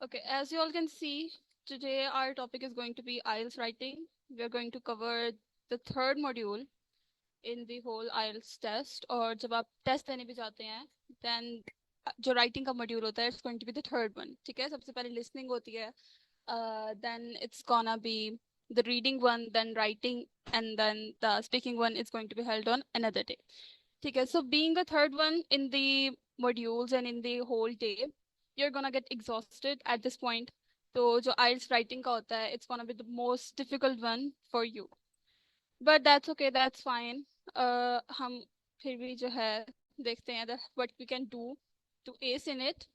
Okay, as you all can see, today our topic is going to be IELTS writing. We are going to cover the third module in the whole IELTS test. और जब आप test देने भी जाते हैं, then जो writing का module होता है, it's going to be the third one. ठीक है, सबसे पहले listening होती है, then it's gonna be the reading one, then writing, and then the speaking one is going to be held on another day. ठीक है, so being the third one in the modules and in the whole day, you're gonna get exhausted at this point. तो जो IELTS writing का होता है, it's gonna be the most difficult one for you. But that's okay, that's fine. हम फिर भी जो है देखते हैं that what we can do to ace in it.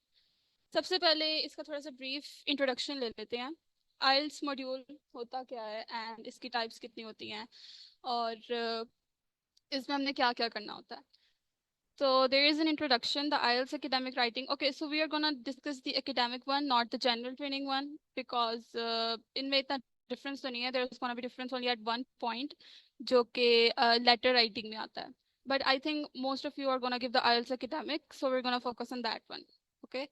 सबसे पहले इसका थोड़ा सा brief introduction ले लेते हैं. IELTS module होता क्या है and इसकी types कितनी होती हैं और इसमें हमने क्या क्या करना होता है. So there is an introduction, the IELTS academic writing. Okay, so we are gonna discuss the academic one, not the general training one, because इनमें इतना difference तो नहीं है. There is gonna be difference only at one point, जो कि letter writing में आता है. But I think most of you are gonna give the IELTS academic, so we're gonna focus on that one. Okay.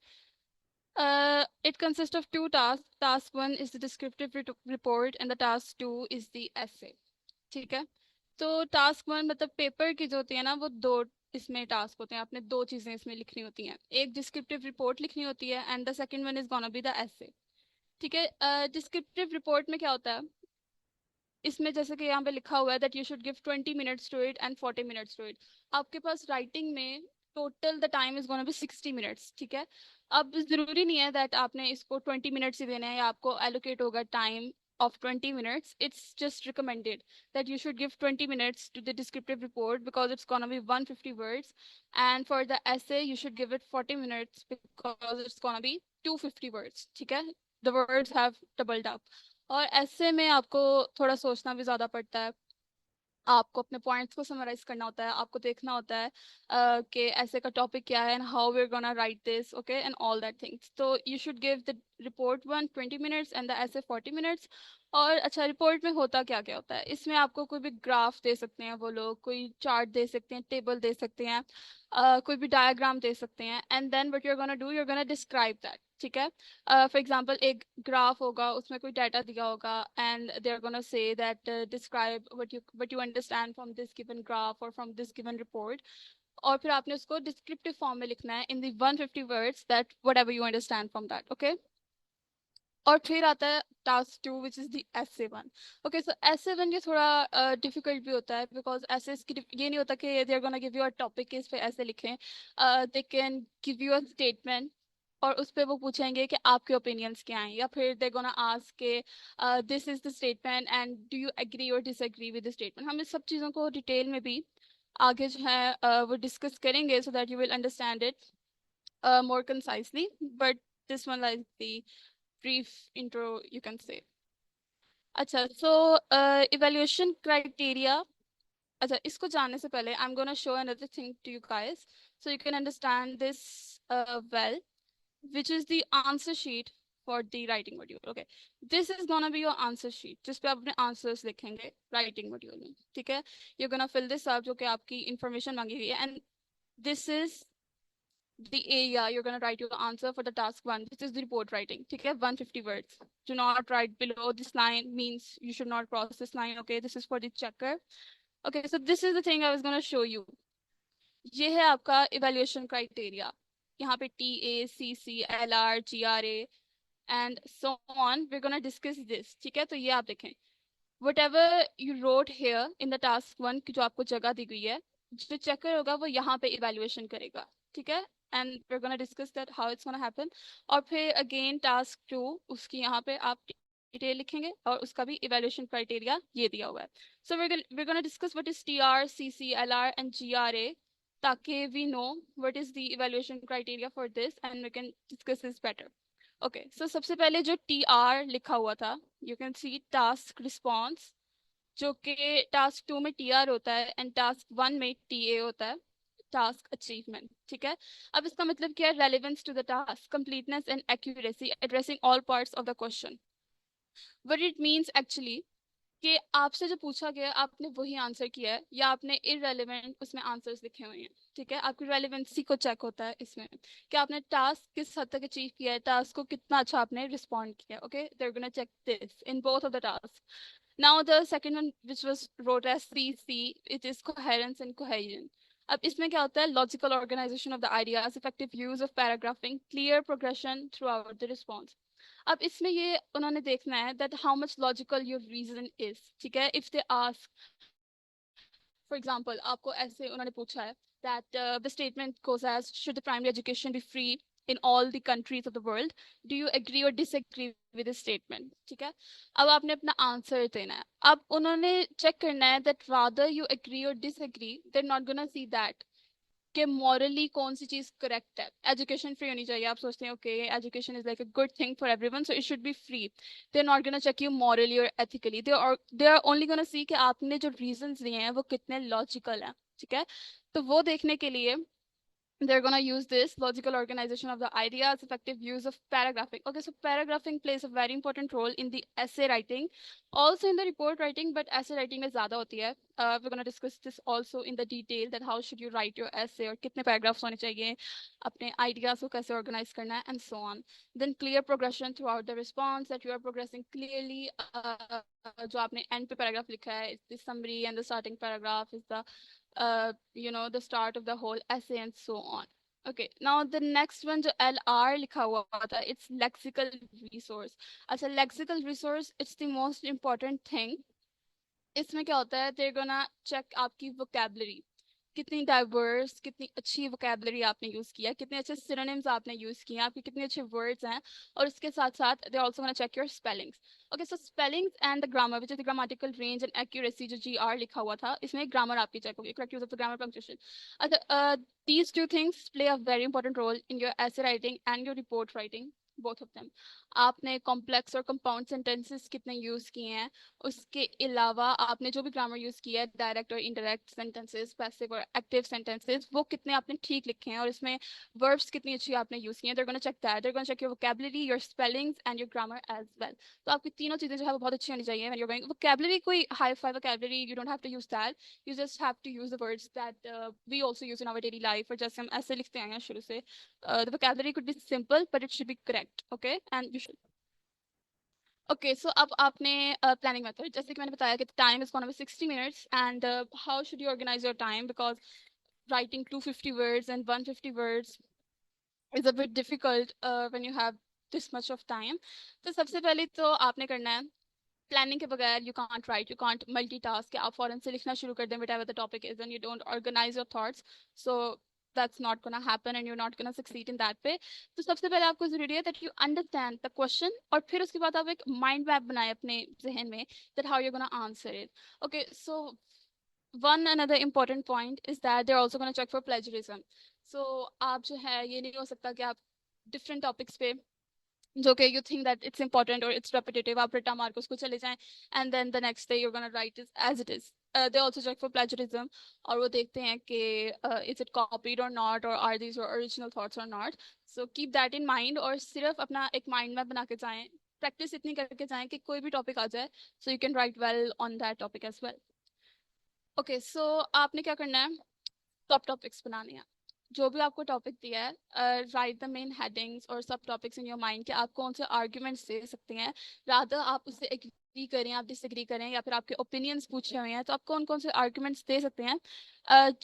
It consists of two tasks. Task one is the descriptive report, and the task two is the essay. ठीक है. तो task one मतलब paper की जो होती है ना, वो दो इसमें टास्क होते हैं. आपने दो चीजें इसमें लिखनी होती हैं. एक डिस्क्रिप्टिव रिपोर्ट लिखनी होती है and the second one is gonna be the essay. ठीक है. डिस्क्रिप्टिव रिपोर्ट में क्या होता है, इसमें जैसे कि यहाँ पे लिखा हुआ है that you should give 20 minutes to it and 40 minutes to it. आपके पास राइटिंग में total the time is gonna be 60 minutes. ठीक है. अब जरूरी नहीं है दैट आपने इसको 20 मिनट्स ही देना है या आपको एलोकेट होगा time of 20 minutes. It's just recommended that you should give 20 minutes to the descriptive report because it's gonna be 150 words, and for the essay you should give it 40 minutes because it's gonna be 250 words. ठीक है. The words have doubled up. और ऐसे में आपको थोड़ा सोचना भी ज्यादा पड़ता है. आपको अपने पॉइंट्स को समराइज करना होता है. आपको देखना होता है कि ऐसे का टॉपिक क्या है and how we are gonna write this. Okay, and all that things. तो you should give the report 120 minutes and the essay 40 minutes. और अच्छा, रिपोर्ट में होता क्या क्या होता है, इसमें आपको कोई भी ग्राफ दे सकते हैं वो लोग, कोई चार्ट दे सकते हैं, टेबल दे सकते हैं, कोई भी डायग्राम दे सकते हैं, and then what you are gonna do, you are gonna describe that. ठीक है. फॉर एग्जाम्पल एक ग्राफ होगा, उसमें कोई डाटा दिया होगा and they are gonna say that describe what you understand from this given graph or from this given report. और फिर आपने उसको डिस्क्रिप्टिव फॉर्म में लिखना है in the 150 words that whatever you understand from that. Okay. और फिर आता है task two which is the essay one. Okay, so essay one ये थोड़ा डिफिकल्ट भी होता है बिकॉज ऐसे ये नहीं होता कि they are gonna give you a topic इस पे ऐसे लिखें. They can give you a statement और उस पर वो पूछेंगे कि आपके ओपिनियंस क्या हैं, या फिर दे गोना आस्क के this is the statement and do you agree और डिसएग्री विद द स्टेटमेंट. हम इस सब चीज़ों को डिटेल में भी आगे जो है वो डिस्कस करेंगे so that you will understand it more concisely. But this one like the brief intro you can say. अच्छा, so evaluation criteria. अच्छा, इसको जानने से पहले I'm gonna show another thing to you guys so you can understand this well, which is the answer sheet for the writing module. Okay, this is gonna be your answer sheet जिस पे आप अपने answers लिखेंगे writing module में. ठीक है. You're gonna fill this up जो कि आपकी information मांगी हुई है, and this is the area you're going to write your answer for the task one. This is the report writing. Okay, 150 words. Do not write below this line, means you should not cross this line. Okay, this is for the checker. Okay, so this is the thing I was going to show you. ये है आपका evaluation criteria. यहाँ पे TACC, LR, GRA and so on. We're going to discuss this. ठीक है. तो ये आप देखें. Whatever you wrote here in the task one की जो आपको जगह दी गई है, जो चेकर होगा वो यहाँ पे evaluation करेगा. ठीक है. And we're gonna discuss that how it's gonna happen. और फिर again task two, उसकी यहाँ पे आप डिटेल लिखेंगे और उसका भी evaluation criteria ये दिया हुआ है. So we're gonna discuss what is TR, CC, LR and GRA ताकि we know what is the evaluation criteria for this and we can discuss this better. Okay, so सबसे पहले जो TR लिखा हुआ था, you can see task response, जो कि task to में TR होता है एंड टास्क वन में TA होता है, टास्क अचीवमेंट. ठीक है. अब इसका मतलब क्या है, relevance to the task, completeness and accuracy, addressing all parts of the question. What it means actually कि आपसे जो पूछा गया आपने वही आंसर किया है या आपने इररेलेवेंट उसमें आंसर्स लिखे हुए हैं, ठीक है। आपकी रेलेवेंसी को चेक होता है इसमें कि आपने टास्क किस हद तक अचीव किया है, टास्क को कितना अच्छा आपने रिस्पॉन्ड किया। Okay, they are gonna check this in both of the task. Now the second one which was wrote as CC, it is coherence and cohesion. अब इसमें क्या होता है, logical organization of the ideas, effective use of paragraphing, clear progression throughout the response. अब इसमें ये उन्होंने देखना है that how much logical your reason is, ठीक है। If they ask for example, आपको ऐसे उन्होंने पूछा है that the statement goes as should the primary education be free in all the countries of the world, do you agree or disagree with this statement, ठीक है। अब आपने अपना आंसर देना है। अब उन्होंने चेक करना है that rather you agree or disagree, they're not gonna see that कि मॉरली कौन सी चीज करेक्ट है। एजुकेशन फ्री होनी चाहिए, आप सोचते हैं okay education is like a good thing for everyone so it should be free. They are not gonna check you morally और ethically, they are only gonna see कि आपने जो रीजंस दिए हैं वो कितने लॉजिकल हैं, ठीक है। तो वो देखने के लिए they're going to use this logical organization of the ideas, effective use of paragraphing. Okay, so paragraphing plays a very important role in the essay writing, also in the report writing, but essay writing में ज़्यादा होती है. We're going to discuss this also in the detail that how should you write your essay और कितने paragraphs होने चाहिए, अपने ideas को कैसे organize करना है, and so on. Then clear progression throughout the response, that you are progressing clearly. जो आपने end पे paragraph लिखा है, is the summary, and the starting paragraph is the the start of the whole essay and so on. Okay, now the next one जो LR लिखा हुआ था, it's lexical resource. अच्छा, lexical resource, it's the most important thing. इसमें क्या होता है, they're gonna check आपकी vocabulary, कितनी डाइवर्स, कितनी अच्छी वोकेबलरी आपने यूज किया, कितने अच्छे सिनोनिम्स आपने यूज किए, आपके कितने अच्छे वर्ड्स हैं, और उसके साथ साथ they also gonna check your spellings. Okay, so spellings and the grammar which is the grammatical range and accuracy, जो GR लिखा हुआ था, इसमें ग्रामर आपकी चेक होगी, correct use of the grammar, punctuation. अच्छा, these two things play a very important role in your essay writing and your report writing, both of them. आपने complex और कंपाउंड सेंटेंसेस कितने यूज किए हैं, उसके अलावा आपने जो भी ग्रामर यूज किया है, डायरेक्ट और इनडायरेक्ट सेंटेंसेस, पैसिव और एक्टिव सेंटेंसेस, वो कितने आपने ठीक लिखे हैं, और इसमें वर्ब्स कितनी अच्छी आपने यूज किए हैं. they're going to check that, they're going to check your vocabulary, your spellings and your grammar as well. तो आपकी तीनों चीजें जो है वो बहुत अच्छी होनी चाहिए when you're going. vocabulary कोई hi fi vocabulary, you don't have to use that, you just have to use the words that we also use in our daily life, और जैसे हम ऐसे लिखते हैं शुरू से. The vocabulary could be simple but it should be correct, okay, and you should. Okay, so अब आपने प्लानिंग मेथड, जैसे कि मैंने बताया कि time is gonna be 60 minutes, and how should you organize your time, because writing 250 words and 150 words is a bit difficult when you have this much of time. तो सबसे पहले तो आपने करना है, प्लानिंग के बगैर you can't right, you can't multitask कि आप फौरन से लिखना शुरू कर दें whatever the topic is and you don't organize your thoughts. So that's not gonna happen and you're not gonna succeed in that way. तो सबसे पहले आपको जरूरी है that you understand the question, और फिर उसके बाद आप एक माइंड मैप बनाए अपने जहन में that how you're gonna answer it. Okay, so one another important point is that they're also gonna check for plagiarism. So आप जो है, ये नहीं हो सकता कि आप different topics पे जो कि you think that it's important or it's repetitive, आप रट्टा मार के उसको चले जाएं, and then the next day you're gonna write it as it is. They also check for plagiarism, और वो देखते हैं कि is it copied or not, or are these your original thoughts or not. So keep that in mind, और सिर्फ अपना एक mind map बना के जाएं, प्रैक्टिस इतनी करके जाएं कि कोई भी टॉपिक आ जाए, so you can write well on that topic as well. Okay, so आपने क्या करना है, सब टॉपिक्स बनाने हैं. जो भी आपको टॉपिक दिया है, राइट द मेन हेडिंग्स और सब टॉपिक्स इन योर माइंड कि आप कौन से आर्ग्यूमेंट्स दे सकते हैं, रादर आप उससे एग्री करें, आप डिसएग्री करें, या फिर आपके ओपिनियंस पूछे हुए हैं तो आप कौन कौन से आर्ग्यूमेंट्स दे सकते हैं.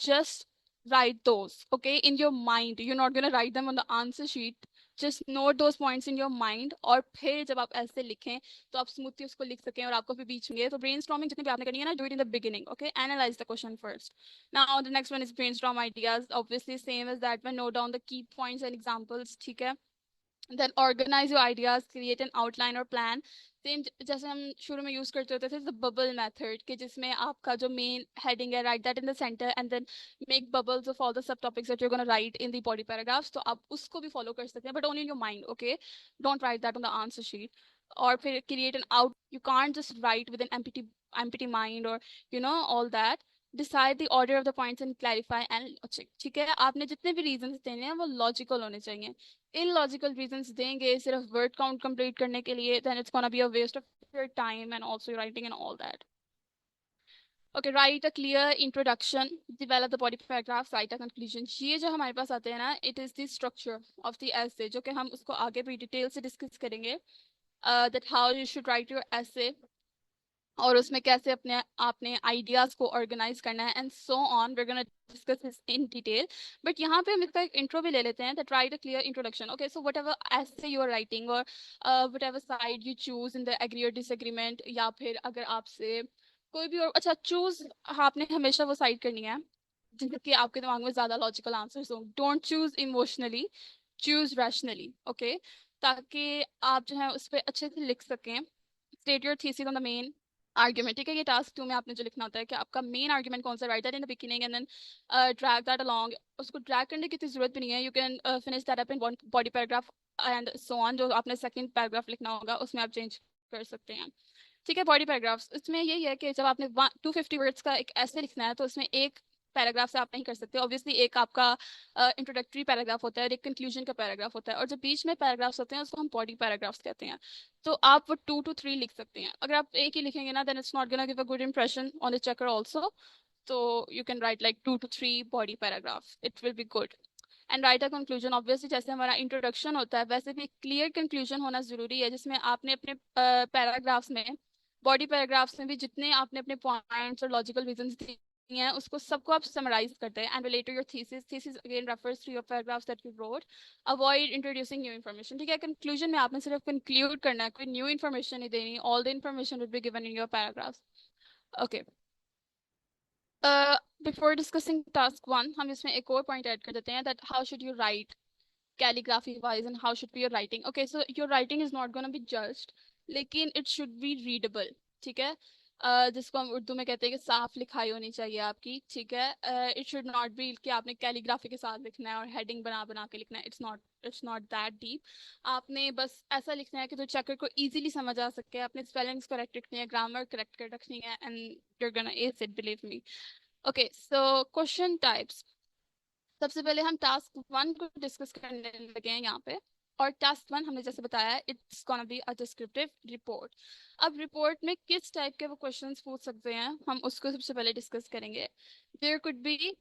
Just write those, okay, in your mind. You're not going to write them on the answer sheet, just note those points in your mind, और फिर जब आप ऐसे लिखें तो आप स्मूथली उसको लिख सकें और आपको फिर बीच में. तो ब्रेनस्टॉर्मिंग जितनी भी आपने करनी है ना, do it in the beginning, okay, analyze the question first. Now the next one is brainstorm ideas, obviously same as that, but note down the key points and examples, ठीक है. Then organize your ideas, create an outline or plan. Same जैसे हम शुरू में use करते होते थे the bubble method, कि जिसमें आपका जो मेन हेडिंग है, right that in the center and then make bubbles of all the sub topics that you are gonna write in the body paragraphs. तो आप उसको भी फॉलो कर सकते हैं, but only in your mind, okay, don't write that on the answer sheet. और फिर create an out, you can't just write with an empty mind और all that. Decide the order of the points and clarify and logic, ठीक है. आपने जितने भी reasons देने हैं वो लॉजिकल होने चाहिए. इलॉजिकल रीजंस देंगे सिर्फ वर्ड काउंट कंप्लीट करने के लिए, then it's gonna be a waste of your time and also writing and all that. Okay, write a clear introduction, develop the body paragraph, write a conclusion. ये जो हमारे पास आते हैं ना, it is the structure of the essay, जो कि हम उसको आगे भी डिटेल से डिस्कस करेंगे, that how you should write your एसे, और उसमें कैसे अपने आपने आइडियाज को ऑर्गेनाइज करना है, and so on. We gonna discuss this in detail, but यहाँ पे हम इसका एक इंट्रो भी ले लेते हैं, that write a clear introduction. Okay, so whatever essay you are writing, और whatever side you choose in the agree or disagreement, या फिर अगर आपसे कोई भी और, अच्छा चूज, आपने हमेशा वो साइड करनी है जिनके आपके दिमाग में ज्यादा लॉजिकल आंसर्स हो। Don't choose emotionally, choose rationally. Okay, ताकि आप जो है उस पर अच्छे से लिख सकें। State your thesis on the main argument, ठीक है। ये टास्क 2 में आपने जो लिखना होता है कि आपका मेन आर्ग्यूमेंट कौन सा, right that in the beginning and then drag that along. उसको ड्रैग करने की इतनी जरूरत भी नहीं है, you can finish that up in one body paragraph and so on. जो आपने सेकंड पैराग्राफ लिखना होगा उसमें आप चेंज कर सकते हैं, ठीक है। बॉडी पैराग्राफ्स, इसमें यही है कि जब आपने 250 वर्ड्स का एक ऐसे लिखना है, तो उसमें एक पैराग्राफ से आप नहीं कर सकते ऑब्वियसली। एक आपका इंट्रोडक्टरी पैराग्राफ होता है और एक कंक्लूजन का पैराग्राफ होता है, और जो बीच में पैराग्राफ्स होते हैं उसको हम बॉडी पैराग्राफ्स कहते हैं। तो आप वो 2 to 3 लिख सकते हैं। अगर आप एक ही लिखेंगे ना, then it's not gonna give a good impression on the checker also. तो you can write like 2 to 3 body paragraph, it will be good. And write a conclusion, obviously जैसे हमारा इंट्रोडक्शन होता है वैसे भी क्लियर कंक्लूजन होना जरूरी है, जिसमें आपने अपने पैराग्राफ्स में, बॉडी पैराग्राफ्स में भी जितने आपने अपने पॉइंट्स और लॉजिकल रीजंस दिए हैं उसको सबको आप समराइज करते हैं, and relate to your thesis. Thesis again refers to your paragraphs that you wrote. Avoid introducing new information, ठीक है। कंक्लूजन में आपने सिर्फ कंक्लूड करना है, कोई न्यू इन्फॉर्मेशन नहीं देनी। All the information will be given in your paragraphs. Okay, before discussing task 1, हम इसमें एक और पॉइंट ऐड कर देते हैं, that how should you right calligraphy wise and how should be your writing. Okay, so your writing is not going to be judged, लेकिन it should be readable, ठीक है। जिसको हम उर्दू में कहते हैं कि साफ लिखाई होनी चाहिए आपकी, ठीक है। इट शुड नॉट बी कि आपने कैलीग्राफी के साथ लिखना है और हेडिंग बना बना के लिखना है। It's not that deep. आपने बस ऐसा लिखना है कि जो चेकर को इजीली समझ आ सके। अपने स्पेलिंग्स करेक्ट रखनी है, ग्रामर करेक्ट कर रखनी है, and you are gonna ace it, believe me. Okay, so question types. सबसे पहले हम टास्क 1 को डिस्कस करने लगे हैं यहाँ पे। और टास्क 1 हमने जैसे बताया, it's gonna be a descriptive report. अब रिपोर्ट में किस टाइप के वो क्वेश्चंस पूछ सकते हैं, हम उसको सबसे पहले डिस्कस करेंगे। There could be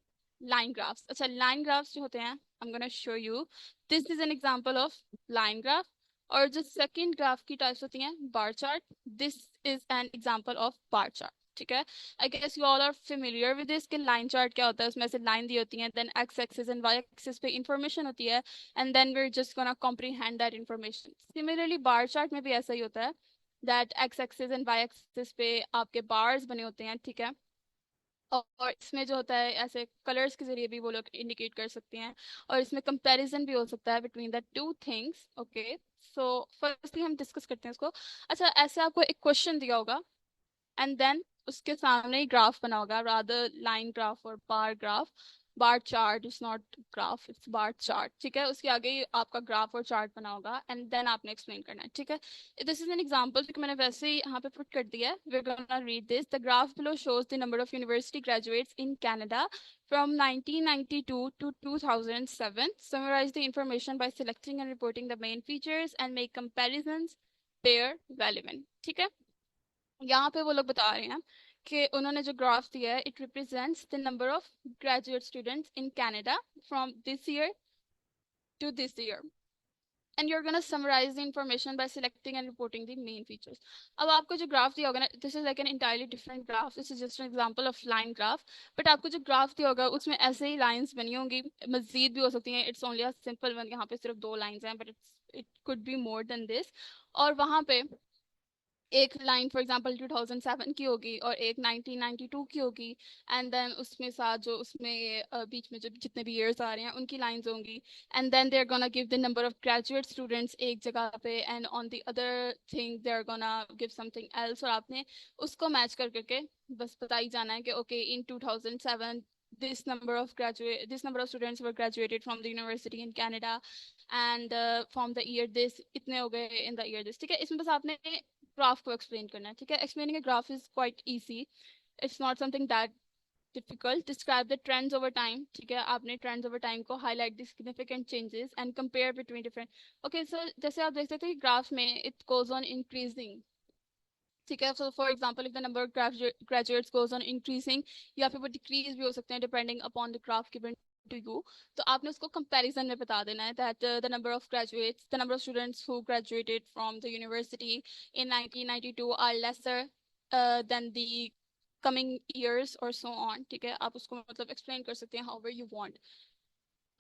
line graphs. अच्छा, लाइन ग्राफ्स जो होते हैं, I am gonna show you, this is an example of line graph. और जो सेकंड ग्राफ की टाइप्स होती हैं, bar chart, this is an example of bar chart, ठीक है। I guess you all are familiar with this कि line chart क्या होता है। उसमें से लाइन दी होती है, then X axis and Y axis पे इंफॉर्मेशन होती है, and then we are just gonna comprehend that information. Similarly bar chart में भी ऐसा ही होता है, that X axis and Y axis पे आपके बार्स बने होते हैं, ठीक है। और इसमें जो होता है, ऐसे कलर्स के जरिए भी वो लोग इंडिकेट कर सकते हैं, और इसमें कंपैरिजन भी हो सकता है between the two things. Okay, so firstly हम डिस्कस करते हैं इसको। अच्छा, ऐसे आपको एक क्वेश्चन दिया होगा, एंड देन उसके सामने ही ग्राफ बना होगा, रादर लाइन ग्राफ और bar graph. Bar chart is not graph, it's bar chart, ठीक है। उसके आगे ही आपका ग्राफ और चार्ट बना होगा, एंड देन आपने एक्सप्लेन करना है, ठीक है। दिस इज एन एग्जांपल कि मैंने वैसे ही यहाँ पे पुट कर दिया है। We are gonna read this. The graph below shows the number of university graduates in Canada from 1992 to 2007. Summarize the information by selecting and reporting the main features and make comparisons where relevant, ठीक है। यहाँ पे वो लोग बता रहे हैं कि उन्होंने जो ग्राफ दिया है, it represents the number of graduate students in Canada from this year to this year, and you are gonna summarise the information by selecting and reporting the main features. अब आपको जो ग्राफ दिया होगा ना, this is like an entirely different graph, this is just an example of line graph. But आपको जो graph दिया होगा उसमें ऐसे ही लाइंस बनी होंगी, मजीद भी हो सकती हैं। It's only a simple one, यहाँ पे सिर्फ 2 लाइंस हैं, but it could be more than this. और वहाँ पे एक लाइन फॉर एग्जांपल 2007 की होगी और एक 1992 की होगी, एंड देन उसमें साथ जो उसमें बीच में जो जितने भी ईयर्स आ रहे हैं उनकी लाइंस होंगी, and then they are gonna give the number of graduate students एक जगह पे, and on the other thing they are gonna give something else, और आपने उसको मैच कर करके बस बता ही जाना है कि okay in 2007 this number of students were graduated from the university in Canada, and from the year this इतने हो गए in the year this, ठीक है। इसमें बस आपने ग्राफ को एक्सप्लेन करना है, ठीक है। Explaining a graph is quite easy, it's not something that difficult. Describe the trends over time, ठीक है। आपने ट्रेंड्स ओवर टाइम को highlight the significant changes and compare between different. Okay, so जैसे आप देख सकते हैं ग्राफ में इट गोज ऑन इंक्रीजिंग, ठीक है। So for example if the number of graduates goes on increasing, या फिर वो डिक्रीज भी हो सकते हैं depending upon the graph given to you. तो आपने उसको कंपैरिजन में बता देना है that the number of graduates, the number of students who graduated from the university in 1992 are lesser than the coming years और सो ऑन। ठीक है, आप उसको मतलब एक्सप्लेन कर सकते हैं हाउ यू वांट।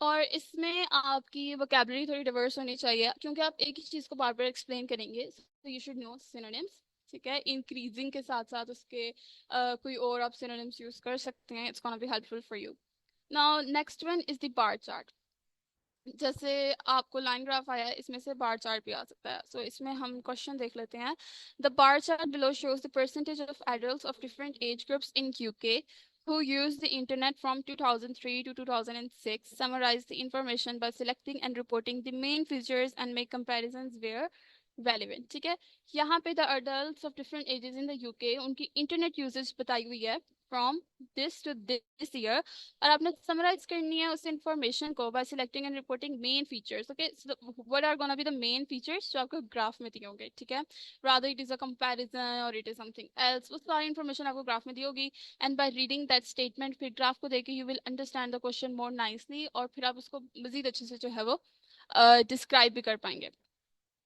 और इसमें आपकी वोकैबुलरी थोड़ी डिवर्स होनी चाहिए, क्योंकि आप एक ही चीज़ को बार बार एक्सप्लेन करेंगे, तो यू शुड नो सिनोनिम्स। ठीक है, इंक्रीजिंग के साथ साथ उसके कोई और आप सिनोनिम्स यूज कर सकते हैं। It's gonna be helpful for you. Now next one is the bar chart. जैसे आपको लाइन ग्राफ आया है, इसमें से बार चार्ट भी आ सकता है। सो इसमें हम क्वेश्चन देख लेते हैं। The bar chart below shows the percentage of adults of different age groups in UK who used the internet from 2003 to 2006, summarize the information by selecting and reporting the main features and make comparisons where relevant। ठीक है, यहाँ पे the adults of different ages in the UK उनकी internet usages बताई हुई है from this to this year, और आपने समराइज करनी है उस इंफॉर्मेशन को बाय selecting and reporting main features. Okay, what are gonna be the main features जो आपको ग्राफ में दिए होंगे। ठीक है, rather it is a comparison और इट इज समथिंग एल्स, वो सारी इंफॉर्मेशन आपको ग्राफ में दी होगी। And by reading that statement, फिर ग्राफ को देख के you will understand the question more nicely, और फिर आप उसको मजीद अच्छे से जो है वो डिस्क्राइब भी कर पाएंगे।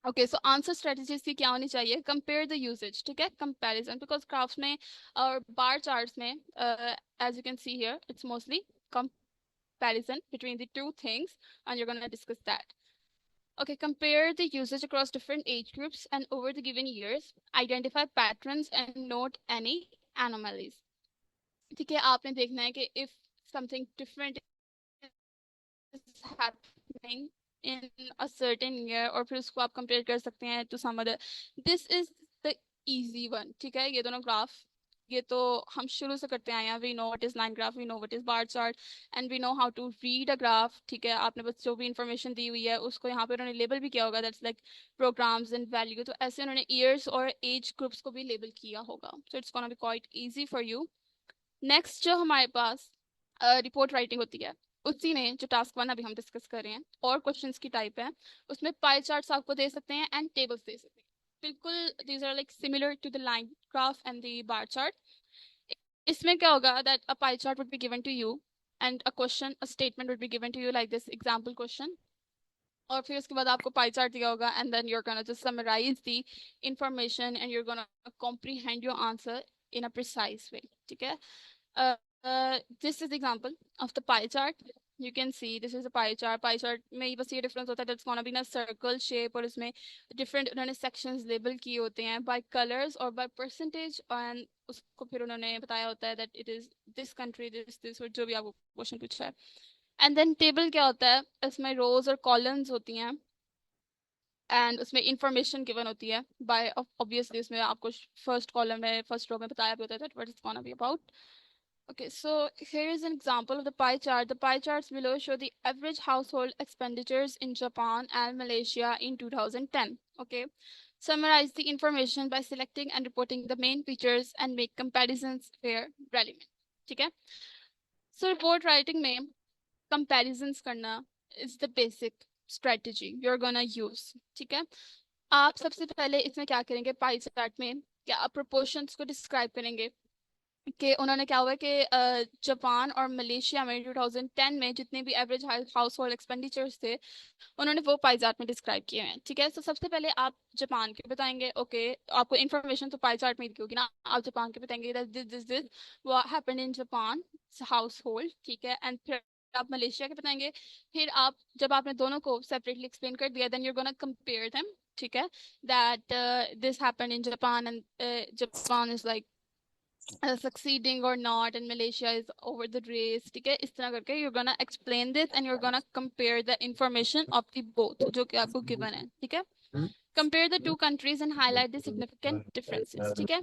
ओके, सो आंसर स्ट्रेटजीज की क्या होनी चाहिए? Compare the usage. ठीक है, कंपैरिजन, बिकॉज ग्राफ्स में और बार चार्ट्स में as you can see here it's mostly comparison between the two things, and you're going to discuss that. Okay, compare the usage across different age groups and over the given years, identify patterns and note any anomalies। ठीक है, आपने देखना है कि if something different is happening in a certain year, और फिर उसको आप कंपेयर कर सकते हैं to some other। this is the easy one। ठीक है, ये दोनों ग्राफ ये तो हम शुरू से करते आए हैं। We know what is line graph, we know what is bar chart, and we know how to read a graph. ठीक है, आपने बस जो भी इंफॉर्मेशन दी हुई है उसको यहाँ पे उन्होंने लेबल भी किया होगा, that's like programmes and value. तो ऐसे उन्होंने ईयर्स और एज ग्रुप्स को भी लेबल किया होगा। So it's gonna B quite easy for you. Next जो हमारे पास रिपोर्ट राइटिंग होती है, उसी में जो टास्क वन अभी हम डिस्कस कर रहे हैं और क्वेश्चंस की टाइप है, उसमें पाई चार्ट्स आपको दे सकते हैं एंड टेबल्स दे सकते हैं। बिल्कुल these are like similar to the line graph and the bar chart. इसमें क्या होगा that a pie chart would be given to you and a question, a statement would be given to you like this example question, और फिर उसके बाद आपको pie chart दिया होगा, and then you are gonna just summarise the information and you are gonna comprehend your answer in a precise वे। ठीक है, this is the example of the pie chart। you can see this is a pie chart। pie chart में बस ये difference होता है that's gonna be ना circle shape, और इसमें different उन्होंने sections label किए होते हैं by colors और by percentage, and उसको फिर उन्होंने बताया होता है that it is this country this और जो भी आपको क्वेश्चन पूछा है। and then table क्या होता है? इसमें rows और columns होती हैं, एंड उसमें इंफॉर्मेशन गिवन होती है बाय ऑब्वियसली उसमें आपको फर्स्ट कॉलम में फर्स्ट रो में बताया भी होता है that what is gonna be about. Okay, so here is an example of the pie chart। The pie charts below show the average household expenditures in Japan and Malaysia in 2010। Okay, summarize the information by selecting and reporting the main features and make comparisons where relevant। ठीक है, so report writing में comparisons करना is the basic strategy you're gonna use। ठीक है, आप सबसे पहले इसमें क्या करेंगे, पाई चार्ट में क्या आप प्रोपोर्शंस को डिस्क्राइब करेंगे कि उन्होंने क्या हुआ है कि जापान और मलेशिया में 2010 में जितने भी एवरेज हाउस होल्ड एक्सपेंडिचर्स थे उन्होंने वो पाई चार्ट में डिस्क्राइब किए हैं। ठीक है, तो सबसे पहले आप जापान के बताएंगे। ओके, आपको इन्फॉर्मेशन तो पाई चार्ट में ही होगी ना, आप जापान के बताएंगे this what happened in Japan house hold. ठीक है, एंड फिर आप मलेशिया के बताएंगे। फिर आप जब आपने दोनों को सेपरेटली एक्सप्लेन कर दिया, then you gonna compare them. ठीक है, that this happened in Japan and Japan is like succeeding or not and Malaysia is over the race। ठीक है, इस तरह करके you're gonna explain this and you're gonna compare the information of the both जो कि आपको given है। ठीक है, compare the two countries and highlight the significant differences। ठीक है,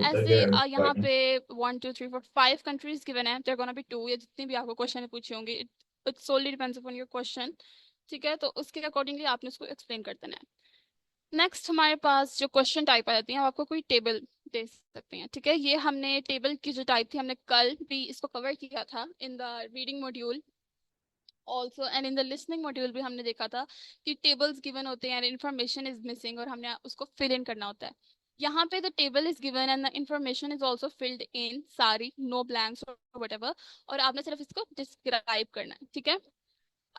ऐसे यहाँ पे 1 2 3 4 5 countries given है, they're gonna be 2 या जितनी भी आपको क्वेश्चन पूछे होंगे, it solely depends upon your question। ठीक है, तो उसके अकॉर्डिंगली आपने उसको एक्सप्लेन कर देना है। नेक्स्ट हमारे पास जो क्वेश्चन टाइप आ जाती है, आपको कोई टेबल दे सकते हैं। ठीक है, ये हमने टेबल की जो टाइप थी हमने कल भी इसको कवर किया था इन the reading module also, and in the listening module भी हमने देखा था कि टेबल्स गिवन होते हैं, इन्फॉर्मेशन इज मिसिंग और हमने उसको फिल इन करना होता है। यहाँ पे the table is given and the information is also filled in सारी, नो ब्लैंक्स और whatever, और आपने सिर्फ इसको डिस्क्राइब करना है, ठीक है।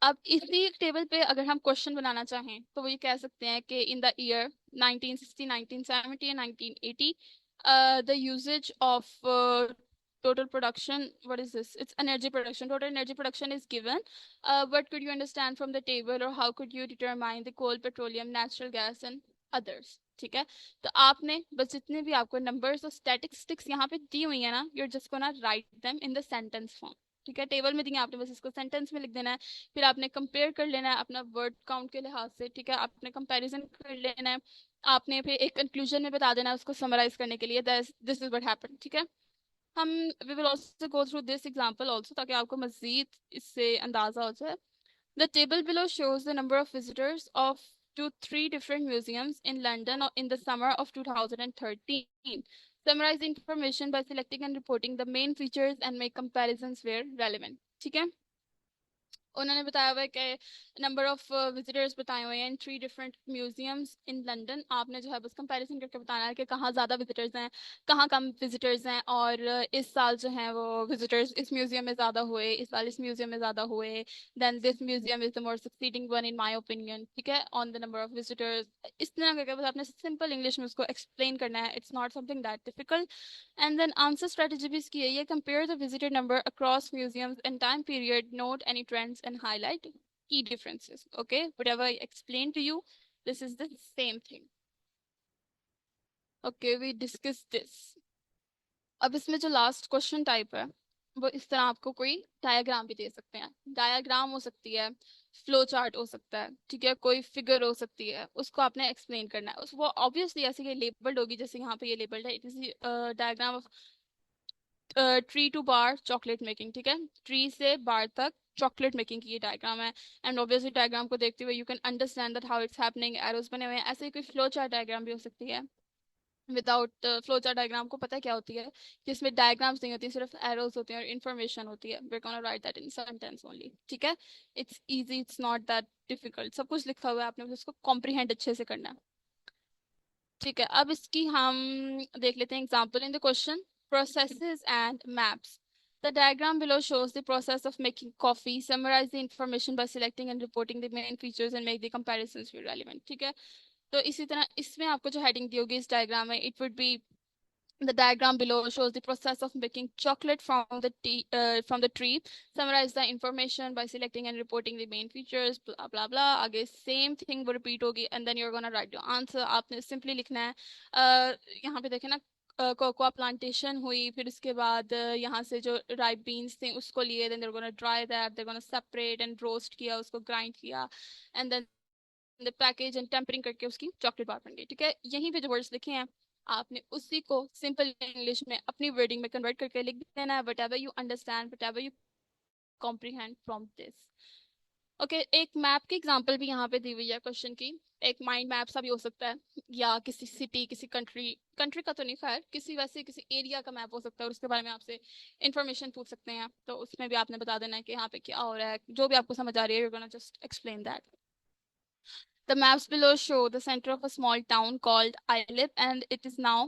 अब इसी टेबल पे अगर हम क्वेश्चन बनाना चाहें तो वो ये कह सकते हैं कि in the year 1960, 1970 and 1980 the usage of total production, what is this, it's energy production, total energy production is given. What could you understand from the table, or how could you determine the coal, petroleum, natural gas and others, ठीक है। तो आपने बस जितने भी आपको numbers और statistics यहाँ पे दी हुई है ना, you're just gonna write them in the sentence form, ठीक है। टेबल में दिए आपने बस इसको सेंटेंस में लिख देना है, फिर आपने कंपेयर कर लेना है अपना वर्ड काउंट के लिहाज से, ठीक है। आपने कंपैरिजन कर लेना है, आपने फिर एक कंक्लूजन में बता देना है उसको समराइज करने के लिए, दिस इज व्हाट हैपेंड, ठीक है। हम we will also go through this example also, ताकि आपको मजीद इससे अंदाजा हो जाए। The table below shows the number of visitors of to three different museums in London in the summer of 2013. Summarize the information by selecting and reporting the main features and make comparisons where relevant, ठीक है। उन्होंने बताया हुआ है कि number of visitors बताए हुए हैं इन 3 डिफरेंट म्यूजियम्स इन लंदन। आपने जो है बस कंपैरिजन करके बताना है कि कहाँ ज़्यादा विजिटर्स हैं, कहाँ कम विजिटर्स हैं, और इस साल जो हैं वो विजिटर्स इस म्यूजियम में ज़्यादा हुए, इस साल इस म्यूजियम में ज़्यादा हुए, then this museum is the more succeeding one in my opinion, ठीक है, on the number of visitors. इस तरह करके बस आपने सिंपल इंग्लिश में उसको एक्सप्लेन करना है, it's not something that difficult. And then answer strategy भी इसकी है, compare the visitor number across museums and time period, note any trends and highlight key differences. Okay, whatever I explained to you, this is the same thing. Okay, we discussed this. अब इसमें जो last question type है वो इस तरह आपको कोई diagram भी दे सकते हैं, डायग्राम हो सकती है, फ्लो चार्ट हो सकता है, ठीक है, कोई फिगर हो सकती है, उसको आपने एक्सप्लेन करना है। उस वो ऑब्वियसली ऐसे ये लेबल्ड होगी, जैसे यहाँ पे ये लेबल्ड है, it is diagram of tree to bar chocolate making, ठीक है, ट्री से बार तक चॉकलेट मेकिंग की ये डायग्राम है। एंड ऑब्वियसली डायग्राम को देखते हुए you can understand that how it's happening, arrows बने हुए हैं। ऐसे ही कोई फ्लो चार्ट डायग्राम भी हो सकती है। विदाउट फ्लो चार्ट डायग्राम को पता है क्या होती है, जिसमें डायग्राम्स नहीं होती, सिर्फ एरोज होती हैं और इन्फॉर्मेशन होती है। We gonna write that in sentence only, ठीक है। It's easy, it's not that difficult, सब कुछ लिखा हुआ है, आपने बस उसको कॉम्प्रीहेंड अच्छे से करना है, ठीक है। अब इसकी हम देख लेते हैं example in the question, processes and maps. The diagram below shows the process of making coffee. Summarize the information by selecting and reporting the main features and make the comparisons be relevant, ठीक है। तो इसी तरह इसमें आपको जो heading दी होगी इस डायग्राम में, it would be the diagram below shows the process of making chocolate from the tree. Summarize the information by selecting and reporting the main features, blah blah blah. आगे same thing वो repeat होगी, and then you're gonna write your answer. आपने simply लिखना है, यहाँ पे देखें ना, कोकोआ प्लांटेशन हुई, फिर उसके बाद यहाँ से जो राइप बीन्स थे उसको लिए, then they're gonna dry that, they're gonna separate and roast किया, उसको grind किया, and then the package and tempering करके उसकी चॉकलेट बार बन गई, ठीक है। यहीं पे जो वर्ड्स लिखे हैं आपने उसी को सिंपल इंग्लिश में अपनी वर्डिंग में कन्वर्ट करके लिख देना है, whatever you understand, whatever you comprehend from this. Okay, एक मैप की एग्जांपल भी यहाँ पे दी हुई है क्वेश्चन की। एक माइंड मैप सा भी हो सकता है, या किसी सिटी, किसी कंट्री, कंट्री का तो नहीं, खैर किसी वैसे किसी एरिया का मैप हो सकता है, और उसके बारे में आपसे इंफॉर्मेशन पूछ सकते हैं, तो उसमें भी आपने बता देना है कि यहाँ पे क्या हो रहा है, जो भी आपको समझ आ रही है, you're gonna just explain that. The maps below show the center of a small town called Islip, and it is now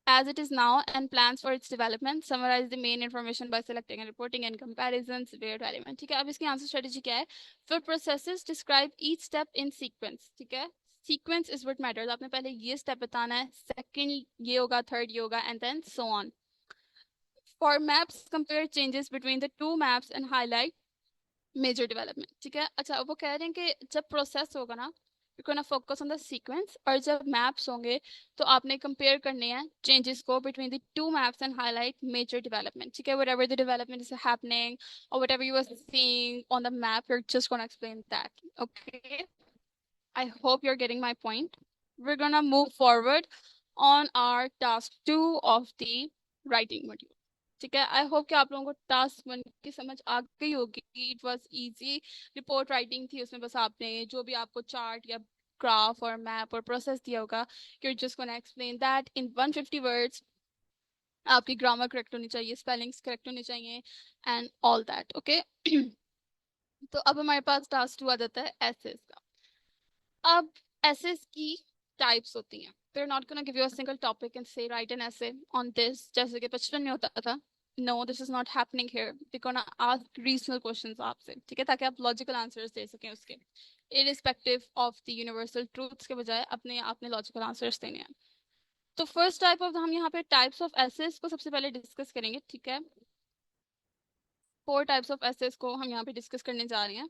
as it is now, and plans for its development. Summarize the main information by selecting and reporting and comparisons where relevant, ठीक है। अब इसकी answer strategy क्या है, for processes describe each step in sequence, ठीक है। Sequence is what matters, आपने पहले ये स्टेप बताना है, सेकंड ये होगा, थर्ड ये होगा, and then so on. For maps, compare changes between the two maps and highlight major development, ठीक है। अच्छा, वो कह रहे हैं कि जब प्रोसेस होगा ना, you can focus on the sequence, और जब मैप्स होंगे तो आपने कंपेयर करने हैं चेंजेस को between the two maps and highlight major development, ठीक है। Whatever the development is happening और whatever you are seeing on the map, you are just gonna explain that, okay. I hope you are getting my point. We are gonna move forward on our task 2 of the writing module, ठीक है। I hope कि आप लोगों को task 1 की समझ आ गई होगी। It was easy, report writing थी, उसमें बस आपने जो भी आपको चार्ट या ग्राफ और मैप और प्रोसेस दिया होगा, you just gonna explain that in 150 words. आपकी ग्रामर करेक्ट होनी चाहिए, स्पेलिंग्स करेक्ट होनी चाहिए, एंड ऑल दैट, ओके। तो अब हमारे पास टास्क 2 आ जाता है एसेस का। अब एसेस की टाइप्स होती हैं, They're not going to give you a single topic and say write an essay on this जैसे कि बचपन में होता था. No, this is not happening here. They're gonna ask reasonable questions आपसे, ठीक है, ताकि आप logical answers दे सकें उसके, irrespective of the universal truths के बजाय अपने आपने logical answers देने हैं. तो first type of हम यहाँ पे types of essays को सबसे पहले discuss करेंगे, ठीक है. 4 types of essays को हम यहाँ पे discuss करने जा रहे हैं.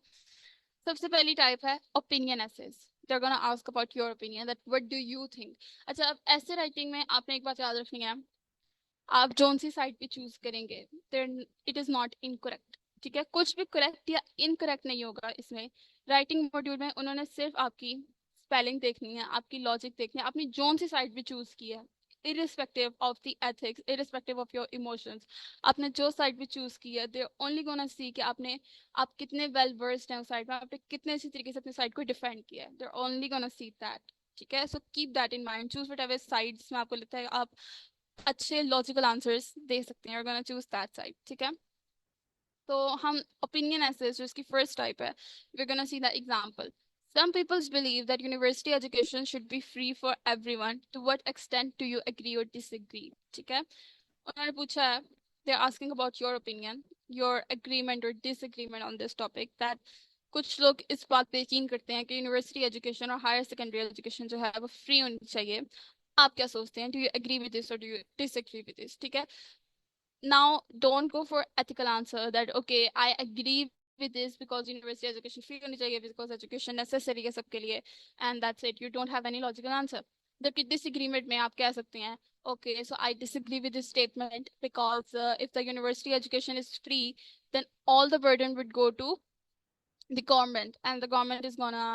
सबसे पहली type है opinion essays. They're gonna ask about your opinion, that what do you think. अच्छा, अब essay writing में आपने एक बात याद रखनी है, आप जोन सी साइड पे चूज करेंगे, then it is not incorrect, ठीक है. कुछ भी करेक्ट या इनकरेक्ट नहीं होगा इसमें. राइटिंग मॉड्यूल में उन्होंने सिर्फ आपकी स्पेलिंग देखनी है, आपकी लॉजिक देखनी है, आपने जोन सी साइड भी चूज की है, irrespective of the ethics, irrespective of your emotions. आपने जो साइड भी चूज की है, they're only gonna see कि आप कितने well versed हैं उस साइड में, आपने कितने अच्छी तरीके से अपनी साइड को डिफेंड किया है. They're only gonna see that, ठीक है. So keep that in mind. Choose whatever sides में आपको लगता है आप अच्छे लॉजिकल आंसर्स दे सकते हैं. गोना चूज दैट साइड, ठीक है. तो हम ओपिनियन एसेस जो इसकी फर्स्ट टाइप है, we gonna see the example. Some people believe that university education should be free for everyone. To what extent do you agree or disagree? ठीक है. उन्होंने पूछा है, they are asking about your opinion, your agreement or disagreement on this topic, that कुछ लोग इस बात पे यकीन करते हैं कि यूनिवर्सिटी एजुकेशन और हायर सेकेंडरी एजुकेशन जो है वो फ्री होनी चाहिए. आप क्या सोचते हैं? Do you agree with this or do you disagree with this? ठीक है. Now don't go for ethical answer that okay I agree with this because university education free होनी चाहिए, because education necessary है सबके लिए, and that's it. You don't have any logical answer. जबकि disagreement में आप कह सकते हैं, okay, so I disagree with this statement because if the university education is free, then all the burden would go to the government, and the government is gonna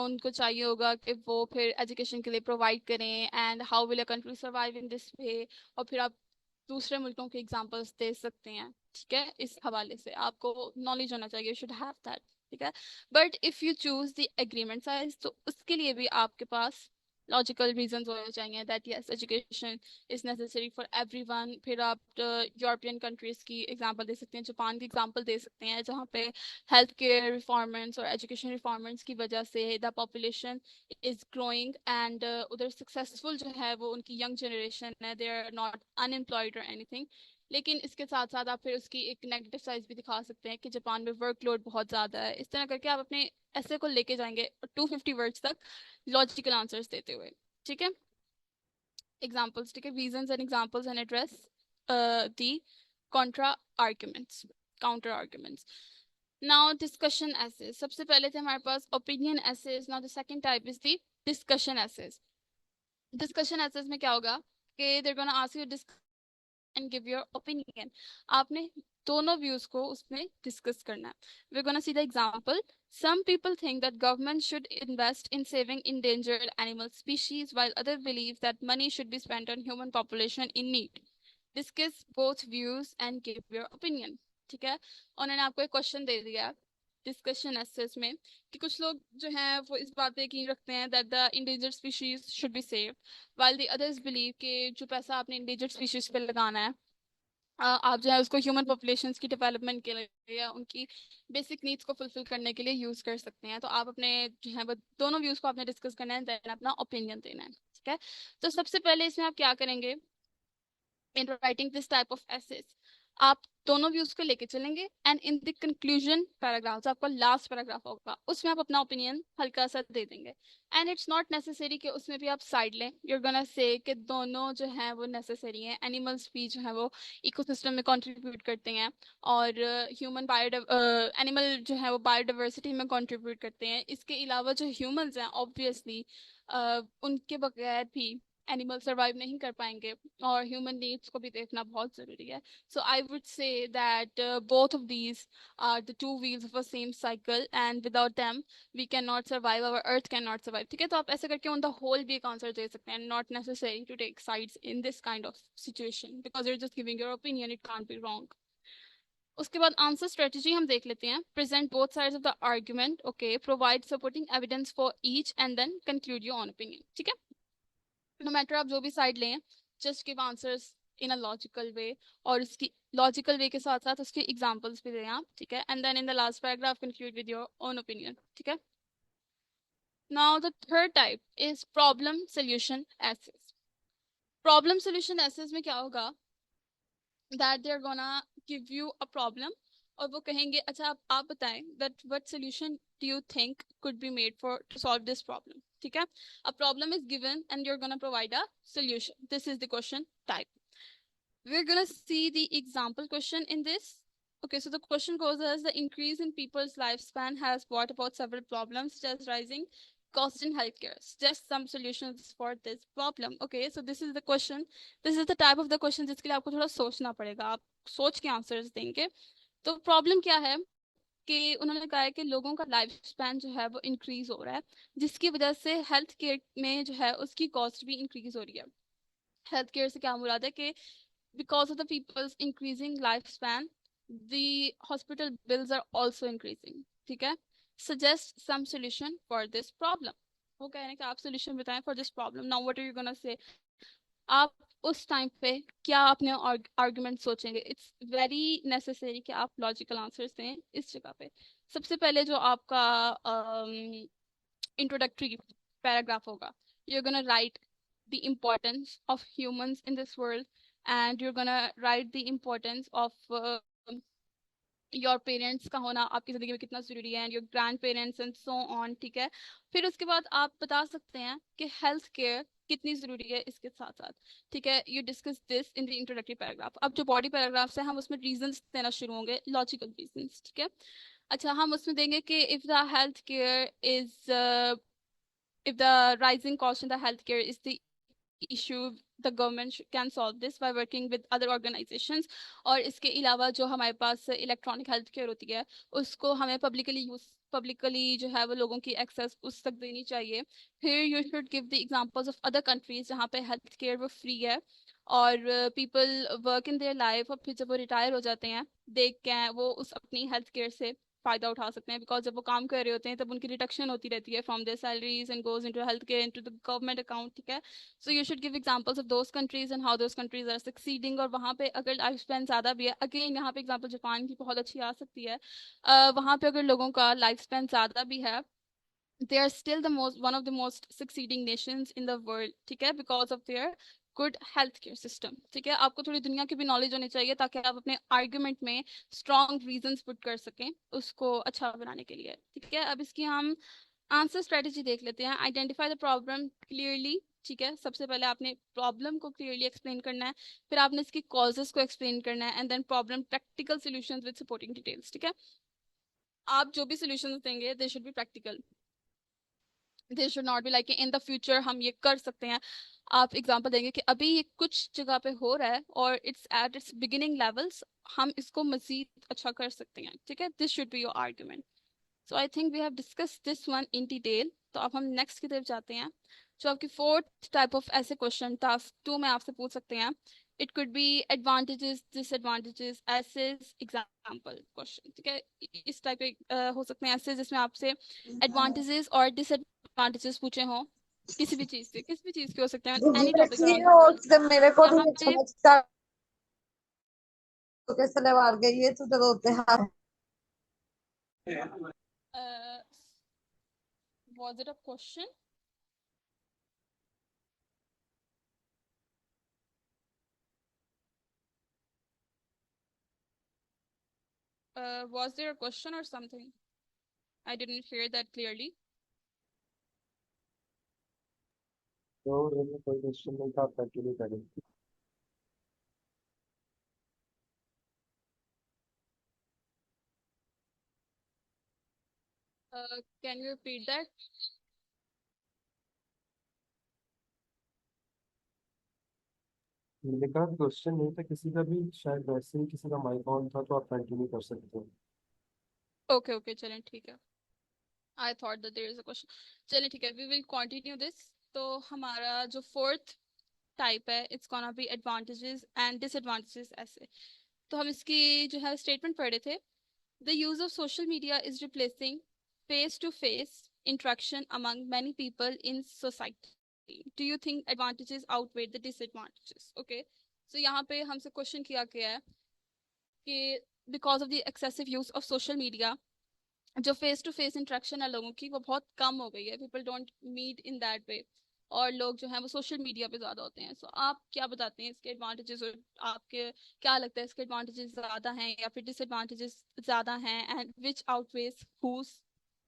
उनको चाहिए होगा कि वो फिर एजुकेशन के लिए प्रोवाइड करें, and how will a country survive in this way. और फिर आप दूसरे मुल्कों के एग्जांपल्स दे सकते हैं, ठीक है. इस हवाले से आपको नॉलेज होना चाहिए, यू शुड हैव दैट, ठीक है. But if you choose the agreement size, तो उसके लिए भी आपके पास लॉजिकल रीजंस होने चाहिए that yes education is necessary for everyone. फिर आप यूरोपियन कंट्रीज की एग्जांपल दे सकते हैं, जापान की एग्जांपल दे सकते हैं, जहाँ पे हेल्थ केयर रिफॉर्मेंट्स और एजुकेशन रिफॉर्मेंट्स की वजह से the population is growing, and उधर सक्सेसफुल जो है वो उनकी यंग जनरेशन है, दे आर नॉट अनएम्प्लॉयड और एनीथिंग. लेकिन इसके साथ साथ आप फिर उसकी एक नेगेटिव साइड भी दिखा सकते हैं कि जापान में वर्कलोड बहुत ज़्यादा है. इस तरह करके आप अपने ऐसे को लेके जाएंगे 250 वर्ड्स तक लॉजिकल आंसर्स देते हुए, ठीक है. एग्जाम्पल्स, ठीक है. Reasons and examples and address the contra arguments, counter arguments. Now discussion essays. सबसे पहले थे हमारे पास opinion essays. Now the second type is the discussion essays. Discussion essays में क्या होगा कि they're gonna ask you and give your opinion. आपने दोनों व्यूज को उसमें डिस्कस करना है. We gonna see the example. Some people think that government should invest in saving endangered animal species, while others believe that money should be spent on human population in need. Discuss both views and give your opinion. ठीक है. उन्होंने आपको एक question दे दिया discussion assess में कि कुछ लोग जो हैं वो इस बात पे यकीन रखते हैं that the endangered species should be saved, while the others believe कि जो पैसा आपने इंडेंजर्ड स्पीशीज पे लगाना है, आप जो है उसको ह्यूमन पॉपुलेशंस की डेवलपमेंट के लिए या उनकी बेसिक नीड्स को फुलफिल करने के लिए यूज कर सकते हैं. तो आप अपने जो है वो दोनों व्यूज को आपने डिस्कस करना है, देन अपना ओपिनियन देना है, ठीक है. तो सबसे पहले इसमें आप क्या करेंगे in writing this type of essays? आप दोनों व्यूज को लेके चलेंगे, and in the conclusion paragraph, जो आपका लास्ट पैराग्राफ होगा, उसमें आप अपना ओपिनियन हल्का सा दे देंगे. एंड इट्स नॉट नेसेसरी कि उसमें भी आप साइड लें. यूर गोना से कि दोनों जो हैं वो नेसेसरी हैं. एनिमल्स भी जो है वो इकोसिस्टम में कंट्रीब्यूट करते हैं, और ह्यूमन एनिमल जो है वो बायोडाइवर्सिटी में कंट्रीब्यूट करते हैं. इसके अलावा जो ह्यूमंस हैं ऑब्वियसली उनके बगैर भी एनिमल सर्वाइव नहीं कर पाएंगे, और ह्यूमन नीड्स को भी देखना बहुत जरूरी है. So I would say that both of these are the two wheels of a same cycle, and without them we can not survive, our earth can not survive. ठीक है. तो आप ऐसे करके ऑन द होल भी एक answer दे सकते हैं, not necessary to take sides in this kind of situation, because you are just giving your opinion, it can't be wrong. उसके बाद आंसर स्ट्रेटजी हम देख लेते हैं. Present both sides of the argument, okay, provide supporting evidence for each, and then conclude your own opinion. ठीक है. No matter आप जो भी साइड लें, just give answers in a logical way, और उसकी लॉजिकल वे के साथ साथ उसकी एग्जांपल्स भी दें आप, ठीक है. And then in the last paragraph conclude with your own opinion, ठीक है. Now the third type is problem solution essays. Problem solution essays में क्या होगा, that they're gonna give you a problem और वो कहेंगे अच्छा आप बताएं that what solution do you think could be made for to solve this problem. ठीक है, a problem is given and you're gonna provide a solution. This is the question type. We're gonna see the example question in this. Okay, so the question goes as the increase in people's lifespan has brought about several problems such as rising cost in healthcare. Just some solutions for this problem. Okay, so this is the question. This is the type of the question जिसके लिए आपको थोड़ा सोचना पड़ेगा. आप सोच के answers देंगे. तो प्रॉब्लम क्या है कि उन्होंने कहा है कि लोगों का लाइफ स्पैन जो है वो इंक्रीज हो रहा है, जिसकी वजह से हेल्थ केयर में जो है उसकी कॉस्ट भी इंक्रीज हो रही है. हेल्थ केयर से क्या मुराद है कि because of the people's increasing lifespan, the hospital bills are also increasing. ठीक है, suggest some solution for this problem. वो कह रहे हैं कि आप solution बताएं for this problem. Now what are you gonna say? आप उस टाइम पे क्या अपने आर्गुमेंट सोचेंगे. इट्स वेरी नेसेसरी कि आप लॉजिकल आंसर्स दें इस जगह पे. सबसे पहले जो आपका इंट्रोडक्टरी पैराग्राफ होगा, you're gonna write the importance of humans in this world and you're gonna write the importance of your parents का होना आपकी जिंदगी में कितना जरूरी है and your grand parents and so on. ठीक है, फिर उसके बाद आप बता सकते हैं कि हेल्थ केयर कितनी जरूरी है इसके साथ साथ. ठीक है, you discuss this in the introductory paragraph. अब जो बॉडी पैराग्राफ्स है हम उसमें रीजंस देना शुरू होंगे, लॉजिकल रीजंस. ठीक है, अच्छा हम उसमें देंगे कि if the health care is if the rising cost in the healthcare is the issue, the government can solve this by working with other organizations. और इसके अलावा जो हमारे पास इलेक्ट्रॉनिक हेल्थ केयर होती है उसको हमें पब्लिकली जो है वो लोगों की एक्सेस उस तक देनी चाहिए. फिर you should give the examples of other countries जहाँ पे हेल्थ केयर वो फ्री है और people work in their life और फिर जब वो रिटायर हो जाते हैं देख के वो उस अपनी हेल्थ केयर से फायदा उठा सकते हैं. बिकॉज जब वो काम कर रहे होते हैं तब उनकी डिडक्शन होती रहती है from their salaries and goes into health care into the government account. ठीक है, so you should give examples of those countries and how those countries are succeeding. और वहाँ पे अगर लाइफ स्पैन ज़्यादा भी है, अगेन यहाँ पे एग्जांपल जापान की बहुत अच्छी आ सकती है. वहाँ पे अगर लोगों का लाइफ स्पैन ज़्यादा भी है, they are still the most one of the most succeeding nations in the world. ठीक है, because of their good health care system. ठीक है, आपको थोड़ी दुनिया की भी नॉलेज होनी चाहिए ताकि आप अपने आर्ग्यूमेंट में स्ट्रॉन्ग रीजंस पुट कर सकें उसको अच्छा बनाने के लिए. ठीक है, अब इसकी हम आंसर स्ट्रेटेजी देख लेते हैं. Identify the problem clearly. ठीक है, सबसे पहले आपने प्रॉब्लम को क्लियरली एक्सप्लेन करना है, फिर आपने इसकी कॉजेस को एक्सप्लेन करना है and then problem practical solutions with supporting details. ठीक है, आप जो भी सॉल्यूशंस देंगे they should be practical. They should not be like in the future हम ये कर सकते हैं. आप एग्जांपल देंगे कि अभी ये कुछ जगह पे हो रहा है और it's at its beginning levels, हम इसको मजीद अच्छा कर सकते हैं. ठीक है, this should be your argument. So I think we have discuss this one in detail. तो अब हम नेक्स्ट की तरफ जाते हैं जो आपकी fourth type of essay question task 2 में आपसे पूछ सकते हैं. It could be advantages disadvantages essays example question. ठीक है, इस टाइप के हो सकते हैं ऐसे जिसमें आपसे एडवांटेजेस और डिसएडवांटेजेस पूछे हों किसी भी चीज से, किसी भी चीज के हो सकते हैं, any topic actually around the world. वो मेरे को यहाँ नहीं पे समझता कैसे लगा गई ये तो होते हैं. Was it a question? Was there a question or something? I didn't hear that clearly. तो इसमें कोई क्वेश्चन नहीं था, आप कंटिन्यू करें. Can you repeat that? मैंने कहा क्वेश्चन नहीं था किसी का भी, शायद वैसे ही किसी का माइक ऑन था, तो आप कंटिन्यू कर सकते हो. Okay, okay, चलें ठीक है. I thought that there is a question. चलें ठीक है, we will continue this. तो हमारा जो fourth type है, it's gonna be advantages and disadvantages ऐसे. तो हम इसकी जो है statement पढ़ रहे थे. The use of social media is replacing face-to-face interaction among many people in society. Do you think advantages outweigh the disadvantages? Okay. So यहाँ पे हमसे question किया गया है कि because of the excessive use of social media, जो face to face interaction है लोगों की वो बहुत कम हो गई है, people don't meet in that way, और लोग जो हैं वो सोशल मीडिया पे ज़्यादा होते हैं। सो आप क्या बताते हैं इसके एडवांटेजेस, और आपके क्या लगता है इसके एडवांटेजेस ज़्यादा हैं या फिर डिसएडवांटेजेस ज़्यादा हैं, and which outweighs who's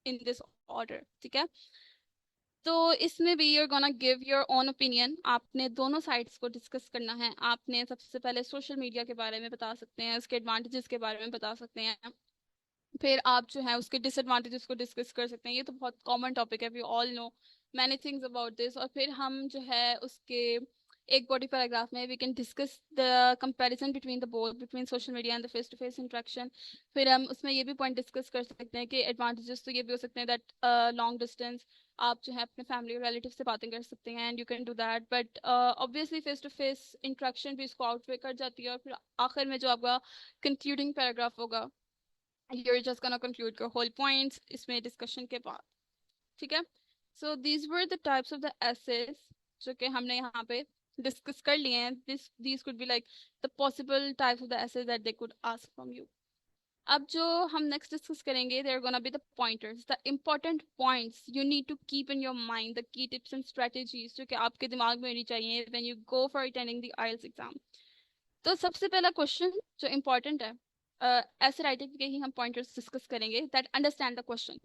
in this order, ठीक है। तो इसमें भी you're gonna give your own opinion, आपने दोनों साइड्स को डिस्कस करना है। आपने सबसे पहले सोशल मीडिया के बारे में बता सकते हैं, उसके एडवांटेजेस के बारे में बता सकते हैं, फिर आप जो है उसके डिसएडवांटेजेस को डिस्कस कर सकते हैं। ये तो बहुत कॉमन टॉपिक है, we all know many things about this. और फिर हम जो है उसके एक बॉडी पैराग्राफ में we can discuss the comparison between the both, between social media and the face to face interaction. फिर हम उसमें ये भी पॉइंट डिस्कस कर सकते हैं कि एडवांटेजेस तो ये भी हो सकते हैं दैट लॉन्ग डिस्टेंस आप जो है अपने फैमिली और रिलेटिव से बातें कर सकते हैं, and you can do that, but obviously face to face interaction भी इसको आउटवे कर जाती है। और फिर आखिर में जो आपका कंक्लूडिंग पैराग्राफ होगा, you're just gonna conclude your whole points इसमें डिस्कशन के बाद, ठीक है। So these were the types of the essays जो कि हमने यहाँ पे डिस्कस कर लिए हैं। These could be like the possible types of the essays that they could ask from you. अब जो हम नेक्स्ट डिस्कस करेंगे, they are gonna be the pointers, the important points you need to keep in your mind, the key tips and strategies जो कि आपके दिमाग में होनी चाहिए when you go for attending the IELTS exam. तो सबसे पहला क्वेश्चन जो इम्पोर्टेंट है, ऐसे राइटिंग के ही हम पॉइंटर्स डिस्कस करेंगे, that understand the question.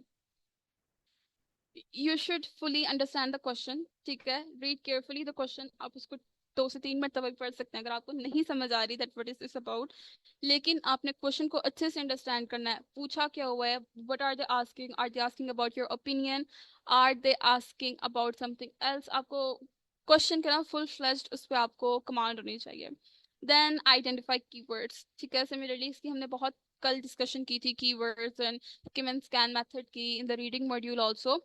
You should fully understand the question, ठीक है। रीड केयरफुली द क्वेश्चन, आप उसको 2 से 3 मरतबा भी पढ़ सकते हैं अगर आपको नहीं समझ आ रही that what is this about, लेकिन आपने क्वेश्चन को अच्छे से अंडरस्टैंड करना है। पूछा क्या हुआ है, what are they asking about your opinion, are they asking about something else. आपको क्वेश्चन का ना फुल फ्लेज्ड उस पर आपको कमांड होनी चाहिए। देन आइडेंटिफाई कीवर्ड्स, ठीक है। सिमिलरली इसकी हमने बहुत कल डिस्कशन की थी, keywords and skim and scan method की in the reading module also.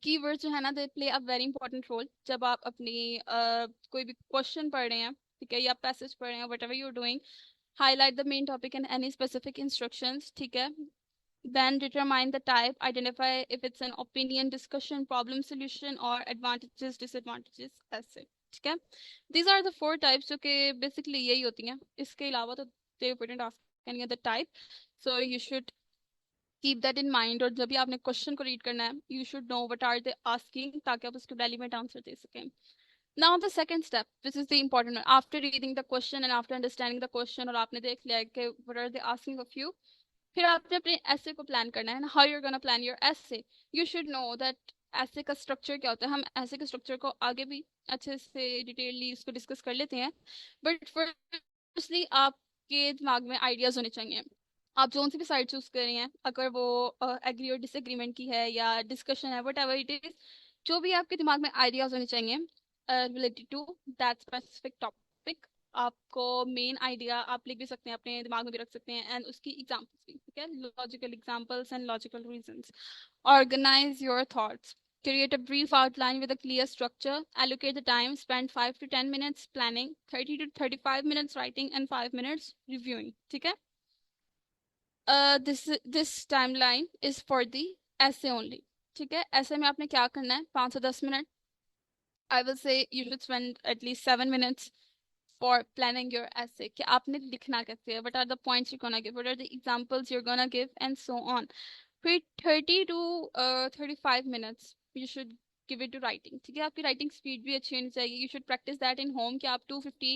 Keywords जो है ना, they play a very important role जब आप अपनी कोई भी क्वेश्चन पढ़ रहे हैं, ठीक है, या पैसेज पढ़ रहे हैं, whatever you are doing, highlight the main topic and any specific instructions, ठीक है। Then determine the type, identify if it's an opinion, discussion, problem solution or advantages, disadvantages, ऐसे, ठीक है। These are the 4 types जो कि basically यही होती हैं। इसके अलावा तो they wouldn't ask any other type, so you should keep that in mind। और जब भी आपने क्वेश्चन को रीड करना है, you should know what are they asking, ताकि आप उसके relevant आंसर दे सकें। Now the second step, this is the important one. After reading the question and after understanding the question, और आपने देख लिया कि what are they asking of you, फिर आपने अपने essay को plan करना है ना, how you're gonna plan your essay. You should know that essay का structure क्या होता है। हम essay के structure को आगे भी अच्छे से डिटेलली इसको डिस्कस कर लेते हैं, but firstly आपके दिमाग में ideas होने चाहिए। आप जोन सी भी साइड चूज कर रही हैं, अगर वो एग्री और डिसएग्रीमेंट की है या डिस्कशन है, वट एवर इट इज, जो भी आपके दिमाग में आइडियाज होने चाहिए related to that specific topic. आपको मेन आइडिया आप लिख भी सकते हैं, अपने दिमाग में भी रख सकते हैं, एंड उसकी एग्जांपल्स भी, ठीक है, logical examples and logical reasons. Organise your thoughts, create a brief outline with a clear structure, allocate the time, spend 5 to 10 minutes planning, 30 to 35 minutes writing and 5 minutes reviewing, ठीक है। this timeline is for the essay only, ठीक है। essay में आपने क्या करना है, 5 से 10 minute. I will say you should spend at least 7 minutes for planning your essay, कि आपने लिखना कैसे है, what are the points you're gonna give, what are the examples you're gonna give, and so on। फिर 30 to 35 minutes you should give it to writing, ठीक है। आपकी writing speed भी अच्छी होनी चाहिए। You should practice that in home कि आप 250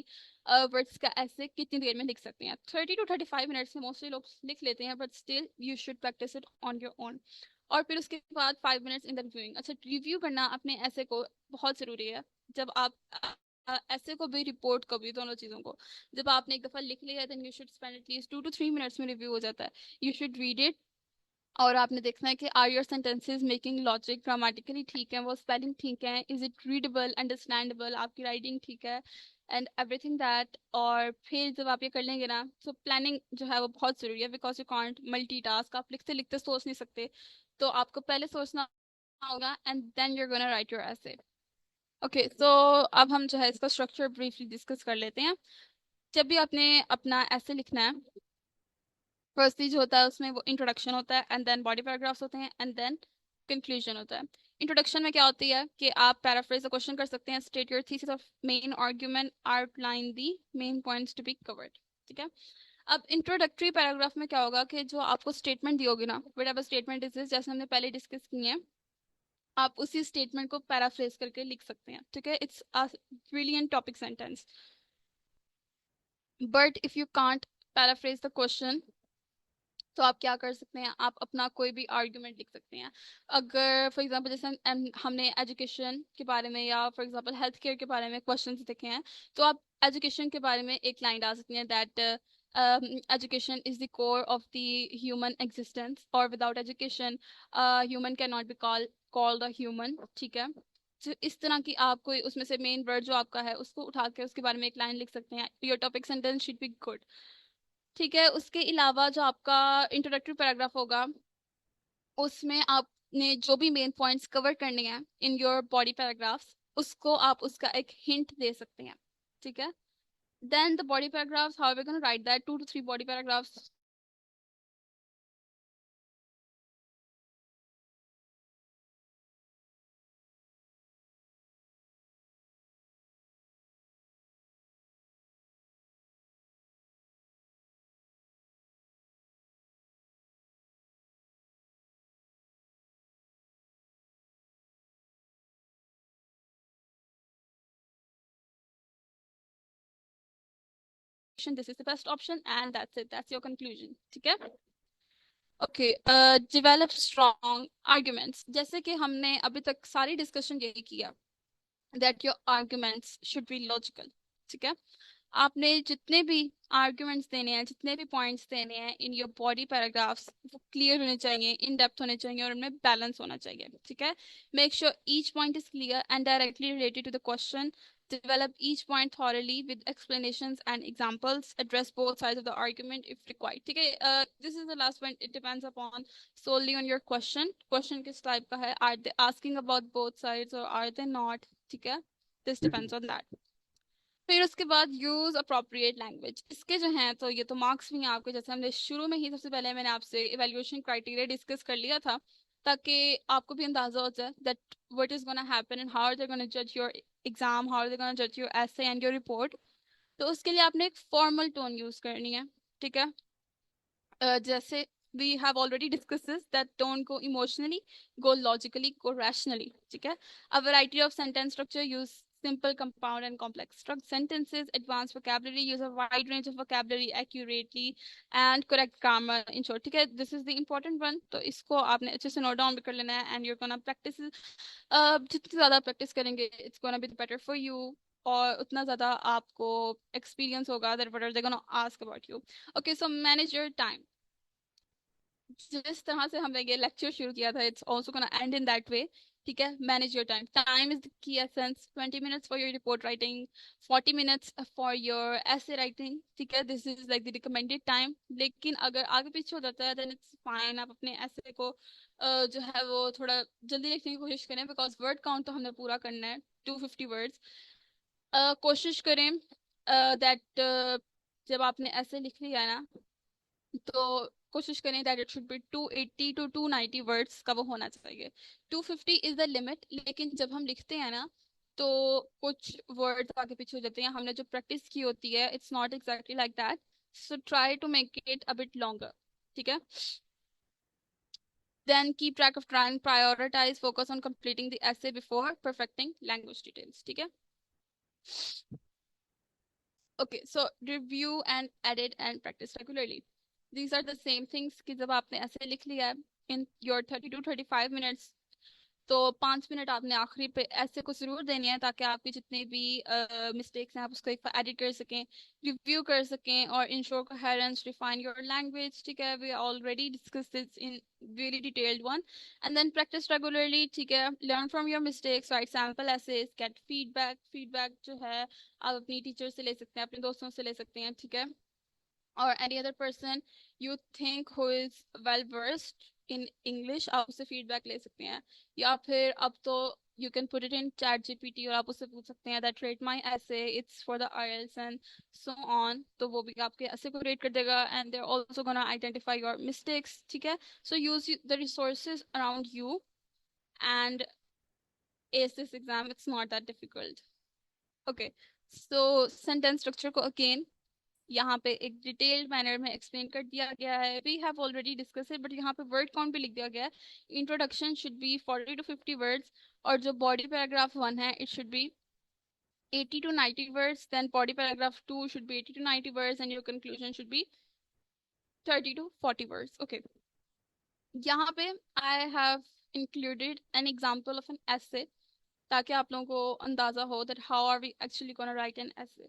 वर्ड्स का ऐसे कितनी देर में लिख सकते हैं। 30 to 35 मिनट्स में मोस्टली लोग लिख लेते हैं, but still you should practice it on your own. और फिर उसके बाद 5 मिनट्स इन द रिव्यूइंग। अच्छा, रिव्यू करना अपने ऐसे को बहुत ज़रूरी है। जब आप ऐसे को भी रिपोर्ट को भी, दोनों चीज़ों को जब आपने एक दफ़ा लिख लिया है, then you should spend at least 2 to 3 minutes में रिव्यू हो जाता है। यू शुड रीड इट, और आपने देखना है कि are your sentences making logic, grammatically ठीक है, वो स्पेलिंग ठीक है, इज इट रीडेबल, अंडरस्टैंडेबल, आपकी राइटिंग ठीक है, एंड एवरीथिंग दैट। और फिर जब आप ये कर लेंगे ना, तो प्लानिंग जो है वो बहुत ज़रूरी है, बिकॉज यू कॉन्ट मल्टीटास्क, आप लिखते लिखते सोच नहीं सकते। तो आपको पहले सोचना होगा and then you're gonna write your essay. Okay, तो अब हम जो है इसका स्ट्रक्चर ब्रीफली डिस्कस कर लेते हैं। जब भी आपने अपना ऐसे लिखना है, फर्स्टली जो होता है उसमें वो इंट्रोडक्शन होता है, एंड देन बॉडी पैराग्राफ्स होते हैं, एंड देन कंक्लूजन होता है। इंट्रोडक्शन में क्या होती है कि आप पैराफ्रेज द क्वेश्चन कर सकते हैं, state your thesis of main argument, outline the main points to be covered, ठीक है। अब इंट्रोडक्टरी पैराग्राफ में क्या होगा कि जो आपको स्टेटमेंट दी होगी ना, what ever statement is this, जैसे हमने पहले डिस्कस की है, आप उसी स्टेटमेंट को पैराफ्रेज करके लिख सकते हैं, ठीक है। It's a brilliant topic sentence, but if you can't paraphrase the question, तो आप क्या कर सकते हैं, आप अपना कोई भी आर्ग्यूमेंट लिख सकते हैं। अगर फॉर एग्जांपल जैसे हमने एजुकेशन के बारे में या फॉर एग्जांपल हेल्थ केयर के बारे में क्वेश्चंस देखे हैं, तो आप एजुकेशन के बारे में एक लाइन डाल सकते हैं, that education is the core of the human existence, और without education human can not be called a human, ठीक है। तो इस तरह की आप कोई उसमें से मेन वर्ड जो आपका है उसको उठा के उसके बारे में एक लाइन लिख सकते हैं। Your topic sentence should be good, ठीक है। उसके अलावा जो आपका इंट्रोडक्टरी पैराग्राफ होगा, उसमें आपने जो भी मेन पॉइंट्स कवर करने हैं इन योर बॉडी पैराग्राफ्स, उसको आप उसका एक हिंट दे सकते हैं, ठीक है। Then the body paragraphs, how we gonna write that, 2 to 3 body paragraphs. This is the best option and that's it, that's your conclusion, ठीक है। ओके, डेवलप स्ट्रॉन्ग आर्ग्यूमेंट्स, जैसे कि हमने अभी तक सारी डिस्कशन यही किया, that your arguments should be logical, ठीक है। आपने जितने भी आर्ग्यूमेंट्स देने हैं, जितने भी पॉइंट्स देने हैं इन योर बॉडी पैराग्राफ्स, वो क्लियर होने चाहिए, इन डेप्थ होने चाहिए, और उनमें बैलेंस होना चाहिए, ठीक है। Make sure each point is clear and directly related to the question. Develop each point thoroughly with explanations and examples. Address both sides of the argument if required. ठीक है, this is the last point. It depends upon solely on your question. Question किस type का है? Are they asking about both sides or are they not? ठीक है, this depends on that. फिर उसके बाद यूज अप्रोप्रिएट लैंग्वेज, इसके जो हैं तो ये तो मार्क्स भी हैं आपके, जैसे हमने शुरू में ही सबसे पहले मैंने आपसे इवेल्युएशन क्राइटेरिया डिस्कस कर लिया था, ताकि आपको भी अंदाजा हो जाए that what is gonna happen and how are they gonna जज your exam, how are they gonna जज your essay and your report. तो उसके लिए आपने एक फॉर्मल टोन यूज करनी है, ठीक है। जैसे we have already discussed this, that don't go emotionally, go logically, go rationally, ठीक है। A variety of sentence structure, use simple, compound and complex sentences, advanced vocabulary, use a wide range of vocabulary accurately, and correct grammar, in short, ठीक है। This is the important one, तो इसको आपने अच्छे से note down भी कर लेना है, and you're gonna practice जितनी ज्यादा प्रैक्टिस करेंगे it's gonna be better for you, और उतना ज्यादा आपको एक्सपीरियंस होगा that what are they gonna ask about you. Okay, so manage your time, जिस तरह से हमने ये लेक्चर शुरू किया था, it's also gonna and in that वे, ठीक है। Manage your time, time is the key essence. 20 minutes for your report writing, 40 minutes for your ऐसे राइटिंग, ठीक है। This is like the recommended time, लेकिन अगर आगे पीछे हो जाता है देन इट्स फाइन। आप अपने ऐसे को जो है वो थोड़ा जल्दी लिखने की कोशिश करें, बिकॉज वर्ड काउंट तो हमने पूरा करना है, 250 वर्ड्स। कोशिश करें दैट जब आपने ऐसे लिख लिया है ना, तो कोशिश करें that it should B 280 to 290 words का वो होना चाहिए। 250 इज द लिमिट, लेकिन जब हम लिखते हैं ना तो कुछ वर्ड्स आगे पीछे हो जाते हैं, हमने जो प्रैक्टिस की होती है it's not exactly like that, so try to make it a bit longer, ठीक है। Then keep track of trying, prioritize, focus on completing the essay before perfecting language details, ठीक है। Okay, so review and edit and practice regularly. These are the same things कि जब आपने ऐसे लिख लिया है in your 30 to 35 minutes, तो 5 मिनट आपने आखिरी पे ऐसे को जरूर देने हैं, ताकि आपकी जितने भी मिस्टेक्स हैं आप उसको एक बार एडिट कर सकें, रिव्यू कर सकें, और ensure coherence, refine your language, ठीक है। We already discuss this in very detailed one. And then practise regularly, ठीक है। Learn from your mistakes, write sample essays, get feedback. Feedback जो है आप अपनी टीचर से ले सकते हैं, अपने दोस्तों से ले सकते हैं, ठीक है। or any other person you think who is well versed in English, आप उससे फीडबैक ले सकते हैं। या फिर अब तो you can put it in chat GPT, और आप उससे पूछ सकते हैं that rate my essay, it's for the IELTS and so on, तो वो भी आपके essay को rate कर देगा, and they're also gonna identify your mistakes, ठीक है। So use the resources around you and ace this exam, it's not that difficult. Okay, so sentence structure को again यहाँ पे एक डिटेल्ड मैनर में एक्सप्लेन कर दिया गया है. We have already discuss it, but यहाँ पे वर्ड काउंट भी लिख दिया गया है. Introduction should be 40 to 50 words, और जो बॉडी पैराग्राफ 1 है it should be 80 to 90 words. Then body paragraph 2 should be 80 to 90 words, and your conclusion should be 30 to 40 words. Okay. यहाँ पे I have included an example of an essay, ताकि आप लोगों को अंदाजा हो that how are we actually gonna write an essay.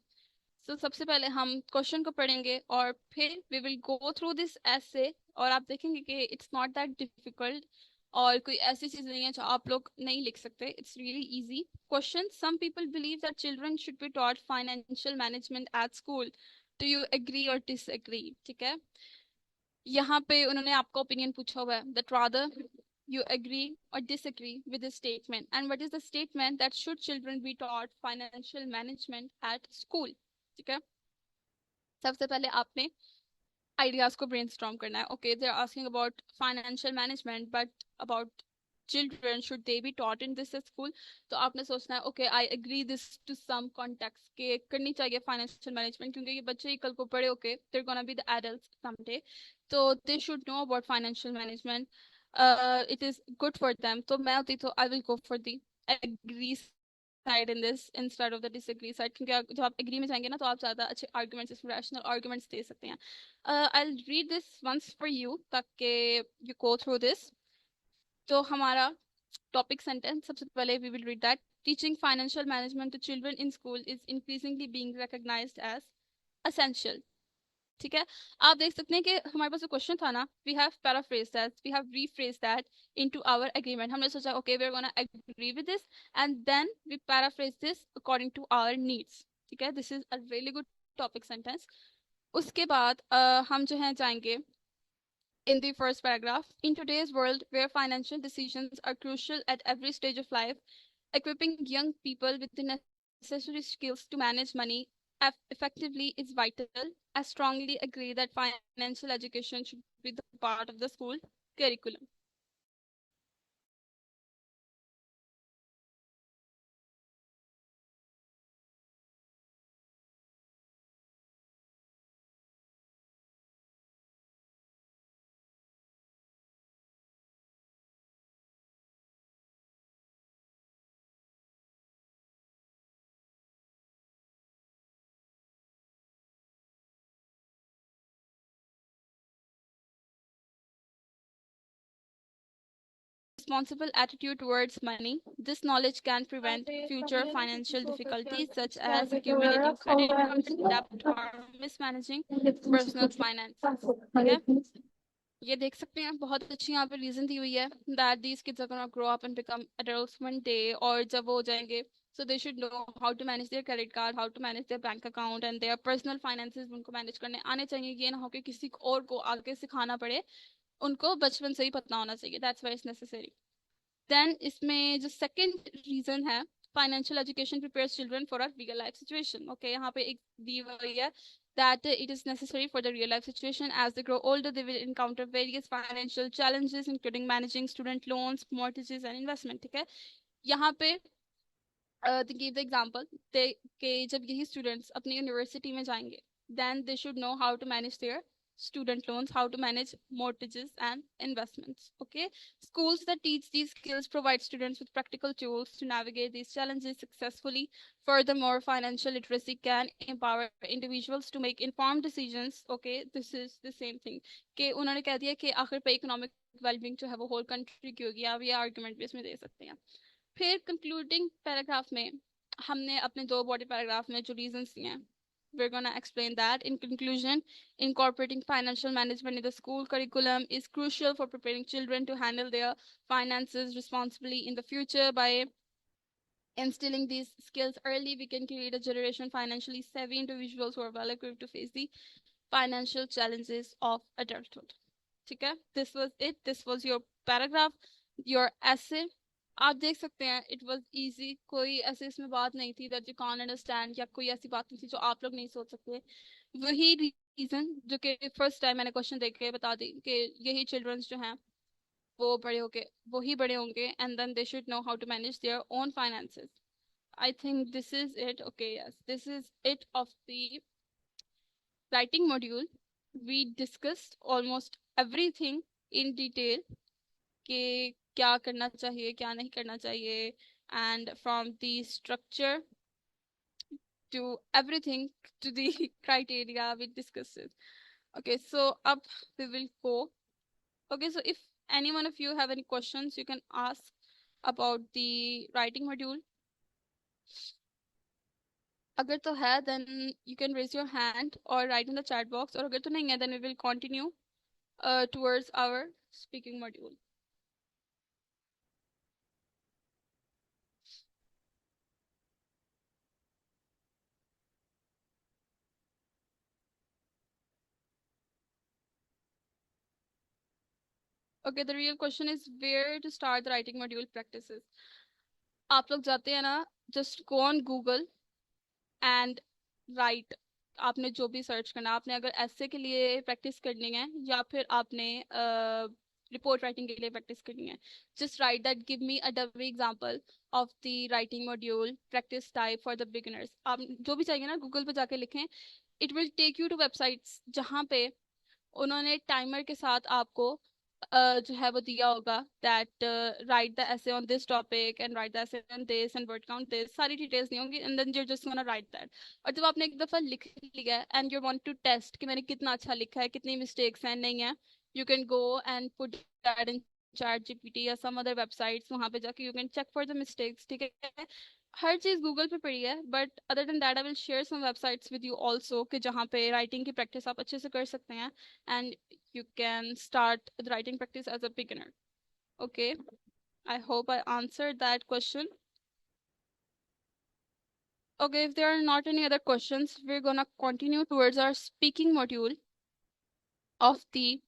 So सबसे पहले हम क्वेश्चन को पढ़ेंगे और फिर we will go through this essay, और आप देखेंगे कि it's not that difficult, और कोई ऐसी चीज नहीं है जो आप लोग नहीं लिख सकते. It's really easy. Question: Some people believe that children should be taught financial management at school. Do you agree or disagree? ठीक है. यहाँ पे उन्होंने आपका ओपिनियन पूछा हुआ है that rather you agree or disagree with this statement, and what is the statement that should children be taught financial management at school. ठीक है. सबसे पहले आपने आइडियाज को ब्रेनस्टॉर्म करना है. Okay, they are asking about financial management, but about children should they be taught in this school. तो आपने सोचना है okay I agree this to some context के करनी चाहिए फाइनेंशियल मैनेजमेंट, क्योंकि ये बच्चे ही कल को पढ़े होके they are gonna be the adults someday, तो they should know about financial management. It is good for them. तो मैं होती तो I will go for the agree side in this instead of the disagree side, क्योंकि जब आप agree में जाएंगे ना तो आप ज्यादा अच्छे आर्गुमेंट्स, इसमें रैशनल आर्गुमेंट्स दे सकते हैं. I'll read this once for you ताकि you go through this. तो हमारा टॉपिक सेंटेंस सबसे पहले we will read that. Teaching financial management to children in school is increasingly being recognized as essential. ठीक है. आप देख सकते हैं कि हमारे पास जो क्वेश्चन था ना, we have paraphrased that, we have rephrased that into our agreement. हमने सोचा okay we're gonna agree with this and then we paraphrase this according to our needs. ठीक है. This is a really good topic sentence. उसके बाद हम जो हैं जाएंगे in the first paragraph. In today's world where financial decisions are crucial at every stage of life, equipping young people with the necessary skills to manage money effectively is vital. I strongly agree that financial education should be the part of the school curriculum. Responsible attitude towards money. This knowledge can prevent future financial difficulties such as accumulating credit cards, debt, or mismanaging personal finance. ठीक है. ये देख सकते हैं बहुत अच्छी यहाँ पे रीजन दी हुई है that these kids are gonna grow up and become adults one day, और जब वो हो जाएंगे so they should know how to manage their credit card, how to manage their bank account and their personal finances. उनको manage करने आने चाहिए. ये ना हो कि किसी और को आगे सिखाना पड़े, उनको बचपन से ही पता होना चाहिए. That's why it's necessary. Then इसमें जो second reason है, financial education prepares children for a real life situation. Okay, यहाँ पे एक दी हुई है that it is necessary for the real life situation. As they grow older, they will encounter various financial challenges, including managing student loans, mortgages, and investment. ठीक है. यहाँ पे they give the example they कि जब यही students अपनी university में जाएंगे, then they should know how to manage their student loans, how to manage mortgages and investments. Okay, schools that teach these skills provide students with practical tools to navigate these challenges successfully. Furthermore, financial literacy can empower individuals to make informed decisions. Okay, this is the same thing कि उन्होंने कह दिया कि आखिर पे economic wellbeing जो है वो होल कंट्री की होगी. आप ये आर्गुमेंट भी इसमें दे सकते हैं. फिर कंक्लूडिंग पैराग्राफ में हमने अपने दो बॉडी पैराग्राफ में जो रीजंस दिए हैं, we're going to explain that. In conclusion, incorporating financial management in the school curriculum is crucial for preparing children to handle their finances responsibly in the future. By instilling these skills early, we can create a generation financially savvy individuals who are well equipped to face the financial challenges of adulthood. ठीक है. This was it. This was your paragraph, your essay. आप देख सकते हैं it was easy. कोई ऐसे इसमें बात नहीं थी दैट यू कांट अंडरस्टैंड, या कोई ऐसी बात नहीं थी जो आप लोग नहीं सोच सकते. वही रीजन जो कि फर्स्ट टाइम मैंने क्वेश्चन देख के बता दी कि यही चिल्ड्रंस जो हैं वो बड़े होके वही बड़े होंगे and then they should know how to manage their own finances. I think this is it. Okay, yes, this is it of the writing module, we discussed almost everything in detail कि क्या करना चाहिए क्या नहीं करना चाहिए, and from the structure to everything to the criteria we discussed it. Okay, so up we will go. Okay, so if any one of you have any questions, you can ask about the writing module. अगर तो है then you can raise your hand or write in the chat box, और अगर तो नहीं है then we will continue towards our speaking module. Okay, the real question is where to start the writing module practices. आप लोग जाते हैं ना, just go on Google and write. आपने जो भी सर्च करना, आपने अगर ऐसे के लिए प्रैक्टिस करनी है या फिर आपने रिपोर्ट राइटिंग के लिए प्रैक्टिस करनी है, just write that give me a dummy example of the writing module practice type for the beginners. आप जो भी चाहिए ना गूगल पे जाके लिखें. It will take you to websites जहाँ पे उन्होंने टाइमर के साथ आपको जो है वो दिया होगा that write the essay on this topic and write the essay on this and word count this, सारी डिटेल्स नहीं होंगी and then you're just gonna write that. और जब आपने एक दफा लिख लिया है and you want to test कि मैंने कितना अच्छा लिखा है, कितनी मिस्टेक्स हैं नहीं है, you can go and put that in ChatGPT या some other websites, वहां पे जाके you can check for the mistakes. ठीक है, हर चीज गूगल पे पड़ी है, but other than that I will share some websites with you also कि जहाँ पे राइटिंग की प्रैक्टिस आप अच्छे से कर सकते हैं and you can start the writing practice as a beginner. Okay, I hope I answered that question. Okay, if there are not any other questions, we're gonna continue towards our speaking module of the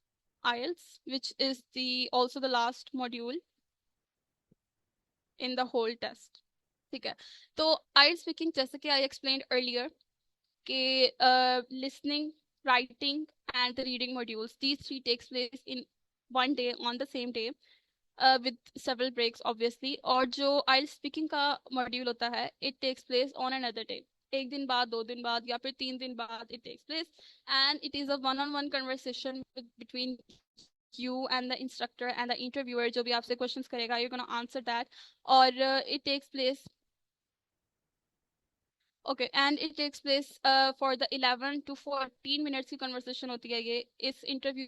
IELTS, which is the also the last module in the whole test. ठीक है, तो IELTS speaking जैसे कि I explained earlier कि listening, writing and the reading modules, these three takes place in one day on the same day with several breaks obviously. और जो IELTS speaking का module होता है, it takes place on another day, एक दिन बाद, 2 दिन बाद या फिर 3 दिन बाद it takes place, and it is a one-on-one conversation between you and the instructor and the interviewer. जो भी आपसे questions करेगा, you're gonna answer that. और it takes place okay, and it takes place for the 11 to 14 minutes की conversation होती है ये इस interview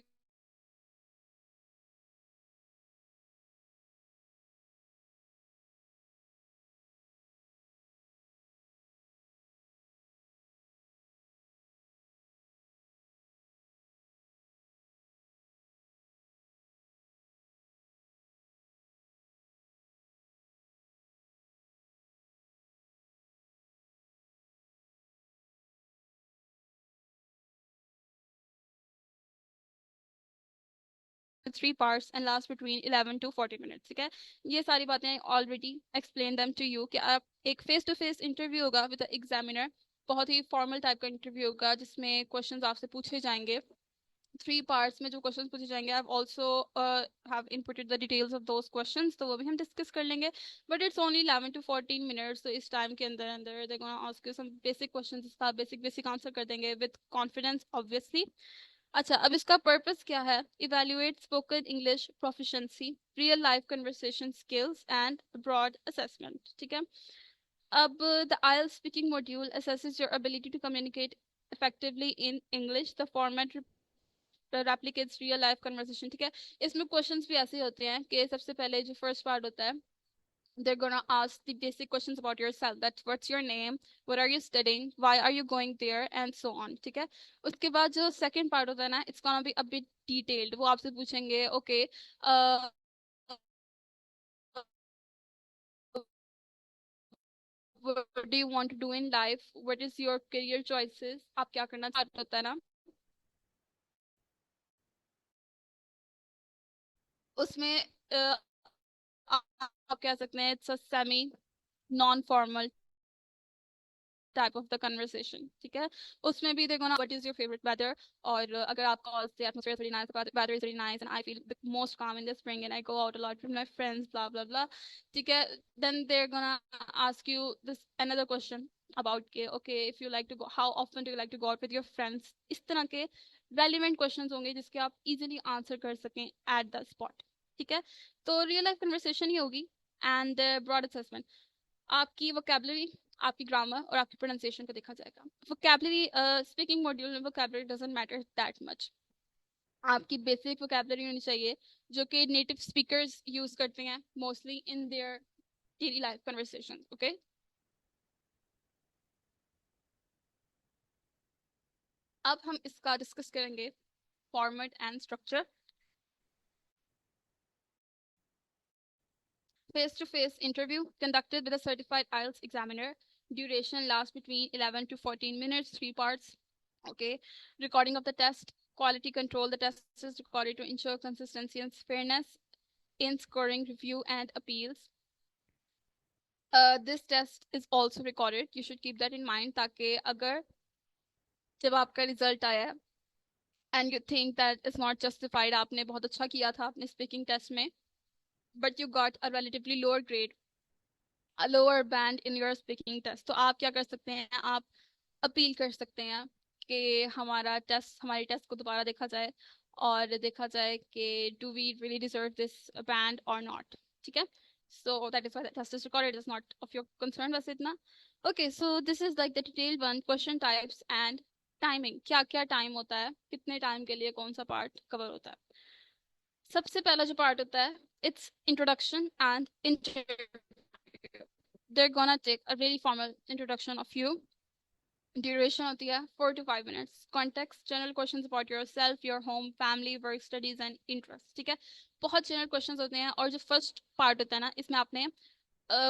three parts and lasts between 11 to 40 minutes. ठीक है, ये सारी बातें already explain them to you कि आप एक face to face interview होगा with the examiner, बहुत ही formal type का interview होगा जिसमें questions आपसे पूछे जाएंगे. 3 parts में जो questions पूछे जाएंगे, I've also have inputted the details of those questions, तो वो भी हम discuss कर लेंगे. But it's only 11 to 14 minutes, तो इस time के अंदर they're gonna ask you some basic questions, इसका आप basic answer कर देंगे with confidence obviously. अच्छा, अब इसका पर्पस क्या है? Evaluate spoken English proficiency, real life conversation skills and broad assessment. ठीक है, अब the IELTS speaking module assesses your ability to communicate effectively in English. The format replicates real life conversation. ठीक है, इसमें क्वेश्चंस भी ऐसे होते हैं कि सबसे पहले जो फर्स्ट पार्ट होता है, they're gonna ask the basic questions about yourself, that what's your name, what are you studying, why are you going there, and so on. ठीक है, उसके बाद जो second part होता है ना, it's gonna be a bit detailed. वो आपसे पूछेंगे okay what do you want to do in life, what is your career choices, आप क्या करना चाहते होता है ना, उसमें आप कह सकते हैं it's a semi non formal type of the conversation. ठीक है, उसमें भी they're gonna what is your favorite weather, और अगर आपका the atmosphere is very nice, the weather is very nice and I feel the most calm in the spring and I go out a lot with my friends blah blah blah. ठीक है, then they're gonna ask you this another question, about के okay if you like to go, how often do you like to go out with your friends, इस तरह के relevant questions होंगे जिसके आप easily answer कर सकें at the spot. ठीक है, तो real life conversation ही होगी. And broad assessment, आपकी vocabulary, आपकी grammar और आपकी pronunciation को देखा जाएगा. Vocabulary speaking module में vocabulary doesn't matter that much. आपकी बेसिक vocabulary होनी चाहिए जो कि नेटिव स्पीकर्स यूज करते हैं mostly in their daily life conversation. Okay, अब हम इसका डिस्कस करेंगे format and structure. Face to face interview conducted with a certified IELTS examiner. Duration lasts between 11 to 14 minutes, 3 parts. Okay, recording of the test, quality control. The test is recorded to ensure consistency and fairness in scoring, review, and appeals. This test is also recorded. You should keep that in mind ताकि अगर जब आपका result आया and you think that it's not justified, आपने बहुत अच्छा किया था अपने स्पीकिंग टेस्ट में, but you got a relatively lower grade, a lower band in your speaking test, तो आप क्या कर सकते हैं, आप अपील कर सकते हैं कि हमारी टेस्ट को दोबारा देखा जाए और देखा जाए कि do we really deserve this band or not. ठीक है, so that is why the test is recorded. It's not of your concern वैसे इतना. Okay, so this is like the detailed one, question types and timing, क्या क्या time होता है, कितने time के लिए कौन सा पार्ट कवर होता है. सबसे पहला जो पार्ट होता है, it's introduction and interview. they're gonna take a really formal introduction of you. Duration होती है 4 to 5 minutes. Context, general questions about yourself, your home, family, work, studies and interest. ठीक है, बहुत जनरल क्वेश्चंस होते हैं. और जो फर्स्ट पार्ट होता है ना, इसमें आपने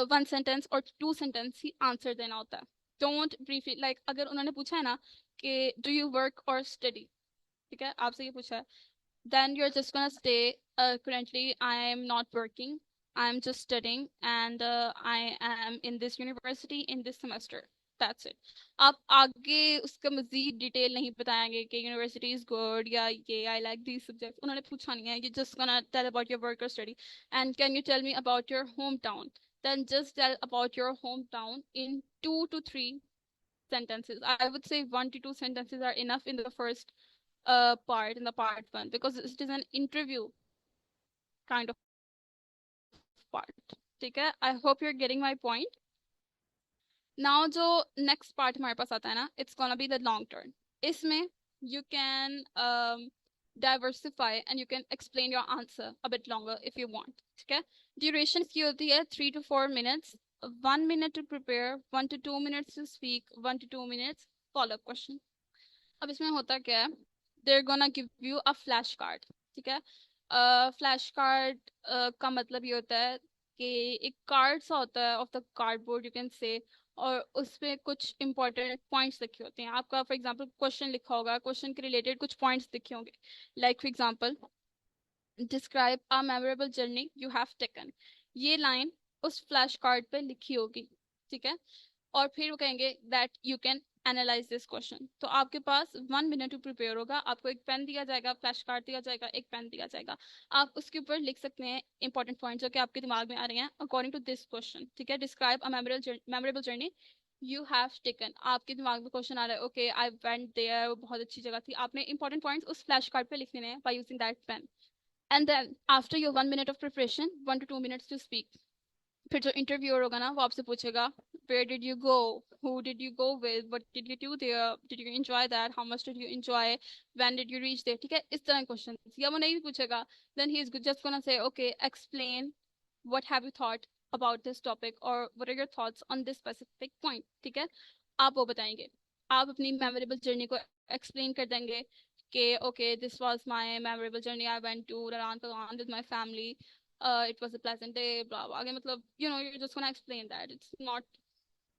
1 सेंटेंस और 2 सेंटेंस ही आंसर देना होता है. डोंट ब्रीफली, लाइक अगर उन्होंने पूछा है ना कि do you work or study, ठीक है, आपसे ये पूछा है, then you're just gonna say currently I am not working, I'm just studying, and I am in this university in this semester. That's it. आप आगे उसका मजीद डिटेल नहीं बताएंगे कि यूनिवर्सिटी इज गुड या ये आई लाइक दीज सब्जेक्ट्स, उन्होंने पूछा नहीं है. You just gonna tell about your work or study. And can you tell me about your home town, then just tell about your hometown in 2 to 3 sentences. I would say 1 to 2 sentences are enough in the first part, in the part 1, because it is an interview kind of part. ठीक है, I hope you're getting my point. Now जो next part हमारे पास आता है ना, it's gonna be the long term. इसमें you can diversify and you can explain your answer a bit longer if you want. ठीक है, duration की होती है 3 to 4 minutes, 1 minute to prepare, 1 to 2 minutes to speak, 1 to 2 minutes follow-up question. अब इसमें होता क्या है, they're gonna give you a flash card. ठीक है, फ्लैश कार्ड का मतलब ये होता है कि एक कार्ड सा होता है of the cardboard you can say, और उसमें कुछ इंपॉर्टेंट पॉइंट्स लिखे होते हैं. आपका फॉर एग्जांपल क्वेश्चन लिखा होगा, क्वेश्चन के रिलेटेड कुछ पॉइंट्स लिखे होंगे, like for example describe a memorable journey you have taken. ये लाइन उस फ्लैश कार्ड पे लिखी होगी. ठीक है, और फिर वो कहेंगे that you can analyse this question. तो आपके पास 1 मिनट टू प्रिपेयर होगा. आपको एक पेन दिया जाएगा, फ्लैश कार्ड दिया जाएगा, एक पेन दिया जाएगा. आप उसके ऊपर लिख सकते हैं इंपॉर्टेंट पॉइंट्स जो कि आपके दिमाग में आ रहे हैं अकॉर्डिंग टू दिस क्वेश्चन. ठीक है, describe a memorable journey you have taken. आपके दिमाग में क्वेश्चन आ रहा है, ओके आई वेंट देयर, वो बहुत अच्छी जगह थी. आपने इंपॉर्टेंट पॉइंट्स उस फ्लैश कार्ड पे लिखने हैं by using that pen. And then after your 1 minute of preparation, 1 to 2 minutes to speak. फिर जो इंटरव्यूअर होगा ना, वो आपसे पूछेगा where did you go, who did you go with, what did you do there, did you enjoy that, how much did you enjoy, when did you reach there. ठीक है, इस तरह क्वेश्चन. या वो नहीं भी पूछेगा, then he is just gonna say okay explain what have you thought about this topic or what are your thoughts on this specific point. ठीक है, आप वो बताएंगे, आप अपनी मेमोरेबल जर्नी को एक्सप्लेन कर देंगे कि okay this was my memorable journey, I went to Ranagan with my family, it was a pleasant day, blah blah. आगे मतलब you're just gonna explain that. It's not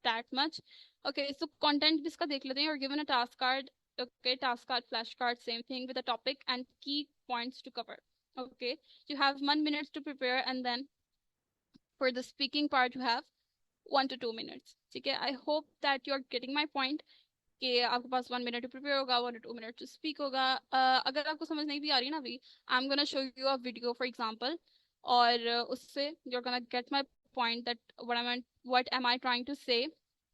that much. Okay, so content भी इसका देख लेते हैं. You're given a task card. Okay, task card, flashcard, same thing with a topic and key points to cover. Okay, you have 1 minute to prepare, and then for the speaking part you have 1 to 2 minutes. ठीक है, I hope that you're getting my point कि आपके पास 1 minute to prepare होगा, 1 to 2 minutes to speak होगा. अगर आपको समझ नहीं भी आ रही ना अभी, I'm gonna show you a video for example, और उससे you're gonna get my point that what am I trying to say.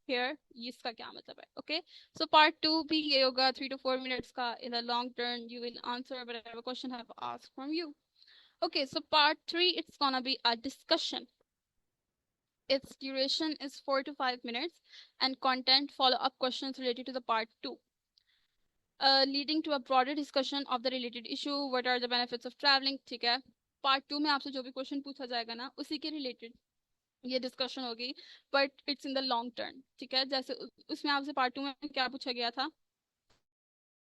here ये इसका क्या मतलब है. Okay, so part 2 भी ये होगा 3 to 4 minutes का. In the long term you will answer whatever question I have asked from you. Okay, so part 3 it's gonna be a discussion. Its duration is 4 to 5 minutes and content follow-up questions related to the part 2. Leading to a broader discussion of the related issue. What are the benefits of traveling? ठीक है. Part 2 में आपसे जो भी question पूछा जाएगा ना उसी के रिलेटेड ये डिस्कशन होगी, but it's in the long term. ठीक है, जैसे उसमें आपसे पार्ट 2 में क्या पूछा गया था,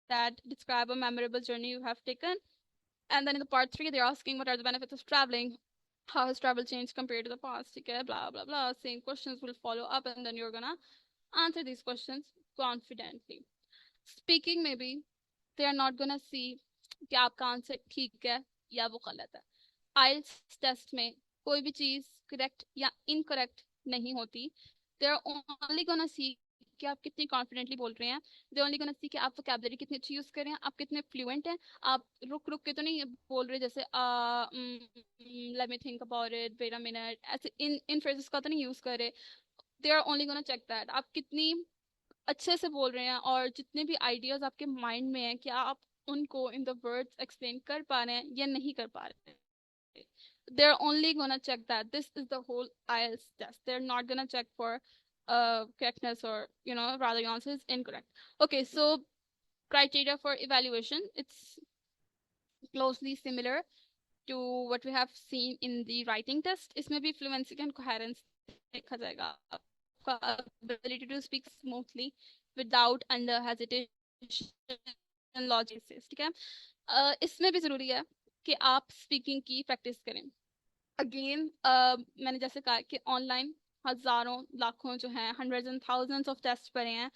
that describe a memorable journey you have taken, and then in the part 3 they're asking what are the benefits of traveling, how has travel changed compared to the past. ठीक है, blah blah blah, same questions will follow up and then you're gonna answer these questions confidently. Speaking में भी they are not gonna see कि आपका answer ठीक है या वो गलत है. आइल्स टेस्ट में कोई भी चीज करेक्ट या इनकरेक्ट नहीं होती. They are only gonna see कि आप कितनी कॉन्फिडेंटली बोल रहे हैं. दे ओनली गोना सी कि आप वोकैबुलरी कितनी अच्छी यूज कर रहे हैं, आप कितने फ्लुएंट हैं. आप रुक रुक के तो नहीं बोल रहे जैसे let me think about it, wait a minute, ऐसे इन फ्रेजेस का तो नहीं यूज कर रहे. They are only gonna check that आप कितनी अच्छे से बोल रहे हैं और जितने भी आइडियाज आपके माइंड में हैं क्या आप उनको इन द वर्ड्स एक्सप्लेन कर पा रहे हैं या नहीं कर पा रहे हैं. They're only gonna check that. This is the whole IELTS test. They're not gonna check for correctness or rather your answer is incorrect. Okay, so criteria for evaluation, it's closely similar to what we have seen in the writing test. इसमें भी fluency and coherence देखा जाएगा. आपका ability to speak smoothly without under hesitation logic. ठीक है, इसमें भी जरूरी है कि आप स्पीकिंग की प्रैक्टिस करें. अगेन मैंने जैसे कहा कि ऑनलाइन हजारों लाखों जो हैं hundreds and thousands of test पढ़े हैं.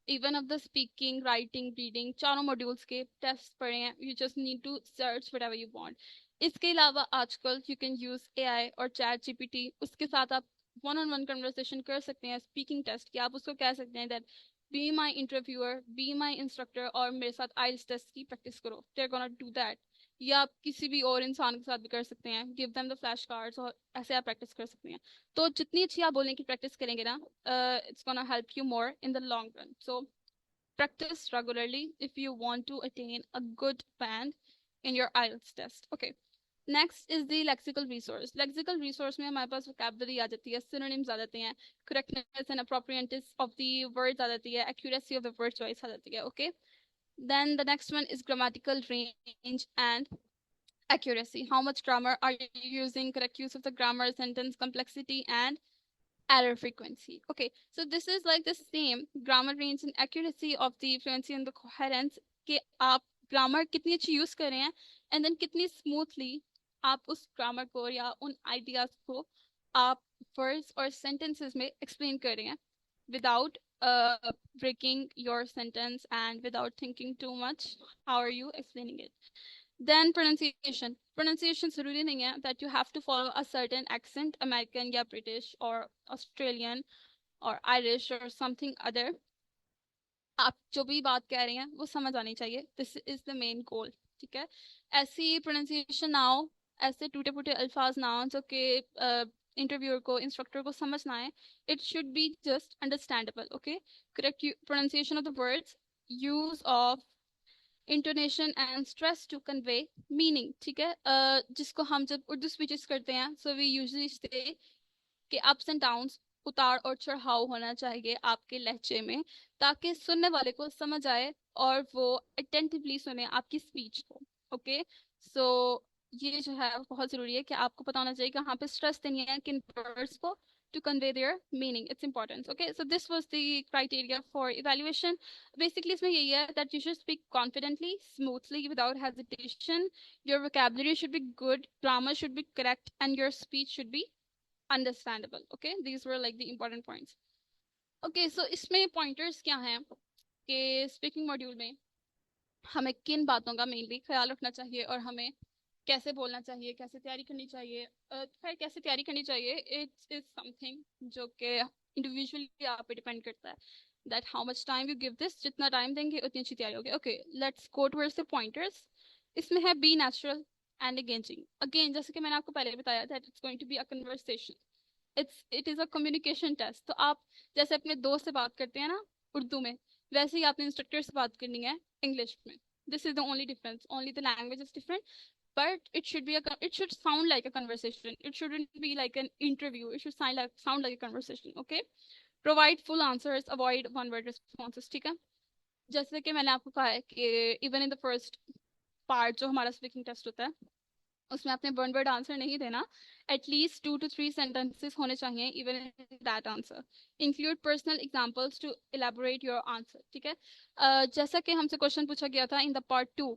Even of the speaking, writing, reading, चारों मॉड्यूल्स के टेस्ट पढ़े हैं. You just need to search whatever you want. इसके अलावा आजकल यू कैन यूज एआई और चैट जीपीटी. उसके साथ आप वन ऑन वन कन्वर्सेशन कर सकते हैं स्पीकिंग टेस्ट की. आप उसको कह सकते हैं that be my interviewer, be my instructor और मेरे साथ आइल्स टेस्ट की प्रैक्टिस करो. They are gonna do that. या आप किसी भी और इंसान के साथ भी कर सकते हैं. Give them the flash cards और ऐसे आप प्रैक्टिस कर सकते हैं. तो जितनी अच्छी आप बोलने की प्रैक्टिस करेंगे ना, it's gonna help you more in the long run. So practice regularly if you want to attain a good band in your IELTS test. Okay. Next is the lexical resource. Lexical resource में हमारे पास vocabulary आ जाती है, synonyms आ जाते हैं, correctness and appropriateness of the words आ जाती है, accuracy of the word choice आ जाती है. Okay. Then the next one is grammatical range and accuracy. How much grammar are you using? Correct use of the grammar, sentence complexity, and error frequency. Okay, so this is like the same grammar range and accuracy of the fluency and the coherence कि आप grammar कितनी अच्छी use कर रहे हैं and then कितनी smoothly आप उस grammar को या उन ideas को आप words और sentences में explain कर रहे हैं without breaking your sentence and without thinking too much. How are you explaining it? Then pronunciation. Pronunciation जरूरी नहीं है that you have to follow a certain accent, American या British or Australian or Irish or something other. आप जो भी बात कह रहे हैं वो समझ आनी चाहिए. This is the main goal. ठीक है, ऐसी pronunciation ना हो, ऐसे टूटे फूटे अल्फाज ना हो जो कि इंटरव्यूअर को, इंस्ट्रक्टर को समझ ना आए. It should be just understandable. Okay, correct pronunciation of the words, use of intonation and stress to convey meaning. ठीक है, जिसको हम जब उर्दू स्पीचेस करते हैं सो वी यूजुअली से कि अप्स एंड डाउन्स, उतार और चढ़ाव होना चाहिए आपके लहजे में ताकि सुनने वाले को समझ आए और वो अटेंटिवली सुने आपकी स्पीच को. ओके, सो ये जो है बहुत जरूरी है कि आपको पता होना चाहिए कहाँ पे स्ट्रेस देनी है किन वर्ड्स को to convey their meaning. It's important. Okay, so this was the criteria for evaluation. Basically इसमें यही है that you should speak confidently, smoothly, without hesitation. Your vocabulary should be good, grammar should be correct, and your speech should be understandable. Okay, these were like the important points. Okay, so इसमें pointers क्या हैं कि speaking module में हमें किन बातों का mainly ख्याल रखना चाहिए और हमें कैसे बोलना चाहिए, कैसे तैयारी करनी चाहिए. खैर कैसे तैयारी करनी चाहिए इट्स इज समथिंग जो कि इंडिविजुअली आप पे डिपेंड करता है that how much time you give this. जितना टाइम देंगे उतनी अच्छी तैयारी होगी. Okay, let's go towards the pointers. इसमें है be natural and engaging. Again जैसे कि मैंने आपको पहले बताया that it's going to be a conversation. It is a communication test. तो आप जैसे अपने दोस्त से बात करते हैं ना उर्दू में, वैसे ही आपने इंस्ट्रक्टर से बात करनी है इंग्लिश में। This is the only difference, only the language is different, but it should sound like a conversation. It shouldn't be like an interview. It should sound like a conversation. Okay, provide full answers, avoid one word responses. ठीक है, जैसे कि मैंने आपको कहा है कि even in the first part जो हमारा स्पीकिंग टेस्ट होता है, उसमें आपने वन वर्ड आंसर नहीं देना, एटलीस्ट 2 to 3 सेंटेंसेस होने चाहिए even in that answer. Include personal examples to elaborate your answer. ठीक है, जैसा कि हमसे क्वेश्चन पूछा गया था इन द पार्ट 2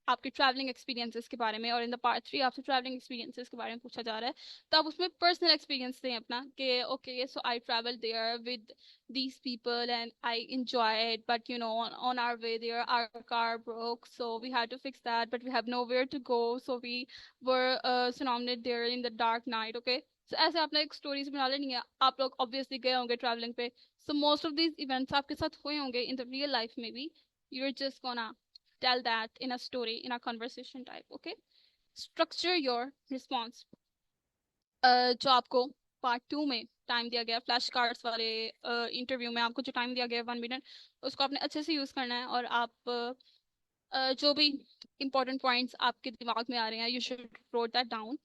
आपके ट्रैवलिंग एक्सपीरियंसेस के बारे में, और इन द पार्ट 3 आपसे ट्रैवलिंग एक्सपीरियंसेस के बारे में पूछा जा रहा है, तो आप उसमें पर्सनल एक्सपीरियंस दें अपना कि okay so I travel there with these people and I enjoyed, but you know on our way there our car broke, so we had to fix that, but we have nowhere to go, so we were surrounded there in the dark night. Okay, so ऐसे आपने एक stories बना लेनी है। आप लोग obviously गए होंगे ट्रैवलिंग पे, so most of these events आपके साथ हुए होंगे in the real life में भी, you're just gonna tell that in a story, in a conversation type. Okay, structure your response। जो आपको पार्ट 2 में टाइम दिया गया फ्लैश कार्ड्स वाले इंटरव्यू में, आपको जो टाइम दिया गया 1 मिनट, उसको आपने अच्छे से यूज करना है, और आप जो भी इंपॉर्टेंट पॉइंट्स आपके दिमाग में आ रहे हैं, you should note that down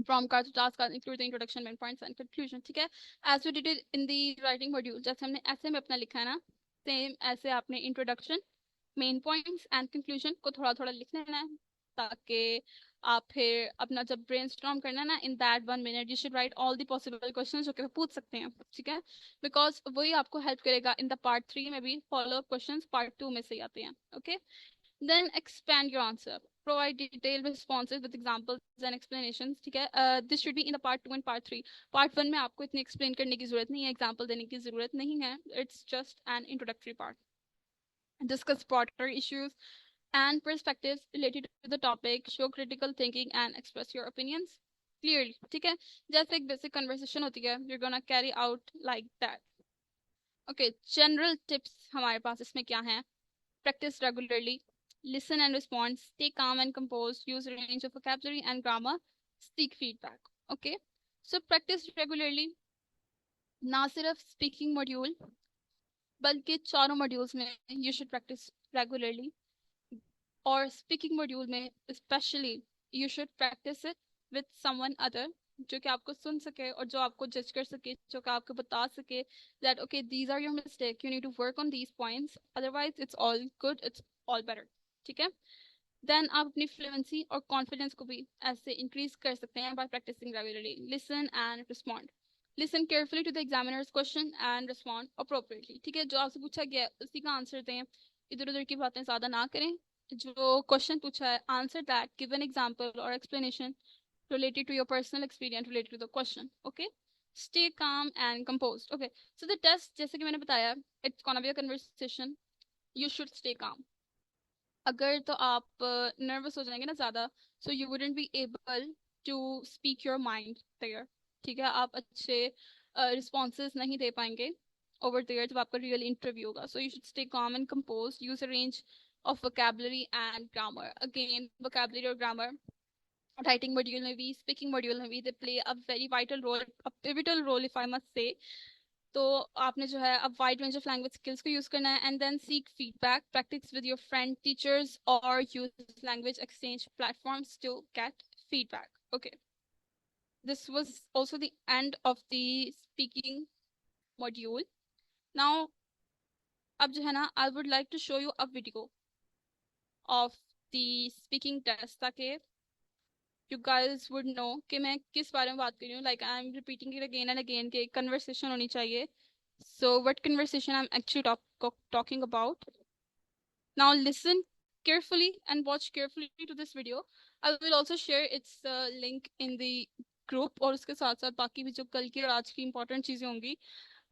from card to task card, include the introduction, main points and conclusion। ठीक है, as we did it in the writing module, जैसे हमने ऐसे में अपना लिखा है ना, सेम ऐसे आपने introduction, main points and conclusion को थोड़ा थोड़ा लिख लेना है, ताकि आप फिर अपना जब ब्रेनस्टॉर्म करना है ना, in that 1 minute you should write all the possible questions जो कि पूछ सकते हैं। ठीक है, बिकॉज वही आपको हेल्प करेगा इन द पार्ट 3 में भी, फॉलो अप क्वेश्चंस पार्ट 2 में से आते हैं। Okay, then expand your answer, provide detailed responses with examples and explanations। ठीक है, this should be in the part 2 and part 3। part 1 में आपको इतनी explain करने की जरूरत नहीं है, एग्जाम्पल देने की जरूरत नहीं है, it's just an introductory part। discuss broader issues and perspectives related to the topic, show critical thinking and express your opinions clearly। ठीक है, जैसे एक basic conversation होती है, you're gonna carry out like that। okay, general tips हमारे पास इसमें क्या हैं? practice regularly, listen and respond, stay calm and composed, use a range of vocabulary and grammar, seek feedback। okay, so practice regularly, ना सिर्फ speaking module बल्कि चारों modules में you should practice regularly, और स्पीकिंग मॉड्यूल में specially you should practice it with someone other, जो कि आपको सुन सके और जो आपको जज कर सके, जो कि आपको बता सके that okay these are your mistake, you need to work on these points, otherwise it's all good, it's all better. ठीक है, देन आप अपनी फ्लुएंसी और कॉन्फिडेंस को भी ऐसे इंक्रीज कर सकते हैं by practising regularly. Listen and respond, listen carefully to the examiner's question and respond appropriately. ठीक है, जो आपसे पूछा गया है उसी का आंसर दें, इधर उधर की बातें ज्यादा ना करें। जो क्वेश्चन पूछा है, answer that, give an example और explanation related to your personal experience related to the question। okay, stay calm and composed। okay, so the test जैसे कि मैंने बताया, it's gonna be a conversation, you should stay calm। अगर तो आप nervous हो जाएंगे ना ज्यादा, so you wouldn't be able to speak your mind there। ठीक है, आप अच्छे responses नहीं दे पाएंगे over there जब आपका real interview होगा। so you should stay calm and composed, use a range of vocabulary and grammar। again, vocabulary और grammar राइटिंग मॉड्यूल में भी, स्पीकिंग मॉड्यूल में भी, they play a very vital role, a pivotal role if I must say. तो आपने जो है अब wide range of language skills को यूज करना है, and then seek feedback, practice with your friend, teachers और use language exchange platforms to get feedback. Okay, this was also the end of the speaking module। now अब जो है ना, I would like to show you a video of the speaking test, ताकि you guys would know कि मैं किस बारे में बात कर रही हूँ। like I'm repeating it again and again कि conversation होनी चाहिए। so what conversation I'm actually talking about? now listen carefully and watch carefully to this video। I will also share its link in the group, और उसके साथ साथ बाकी भी जो कल की और आज की इंपॉर्टेंट चीजें होंगी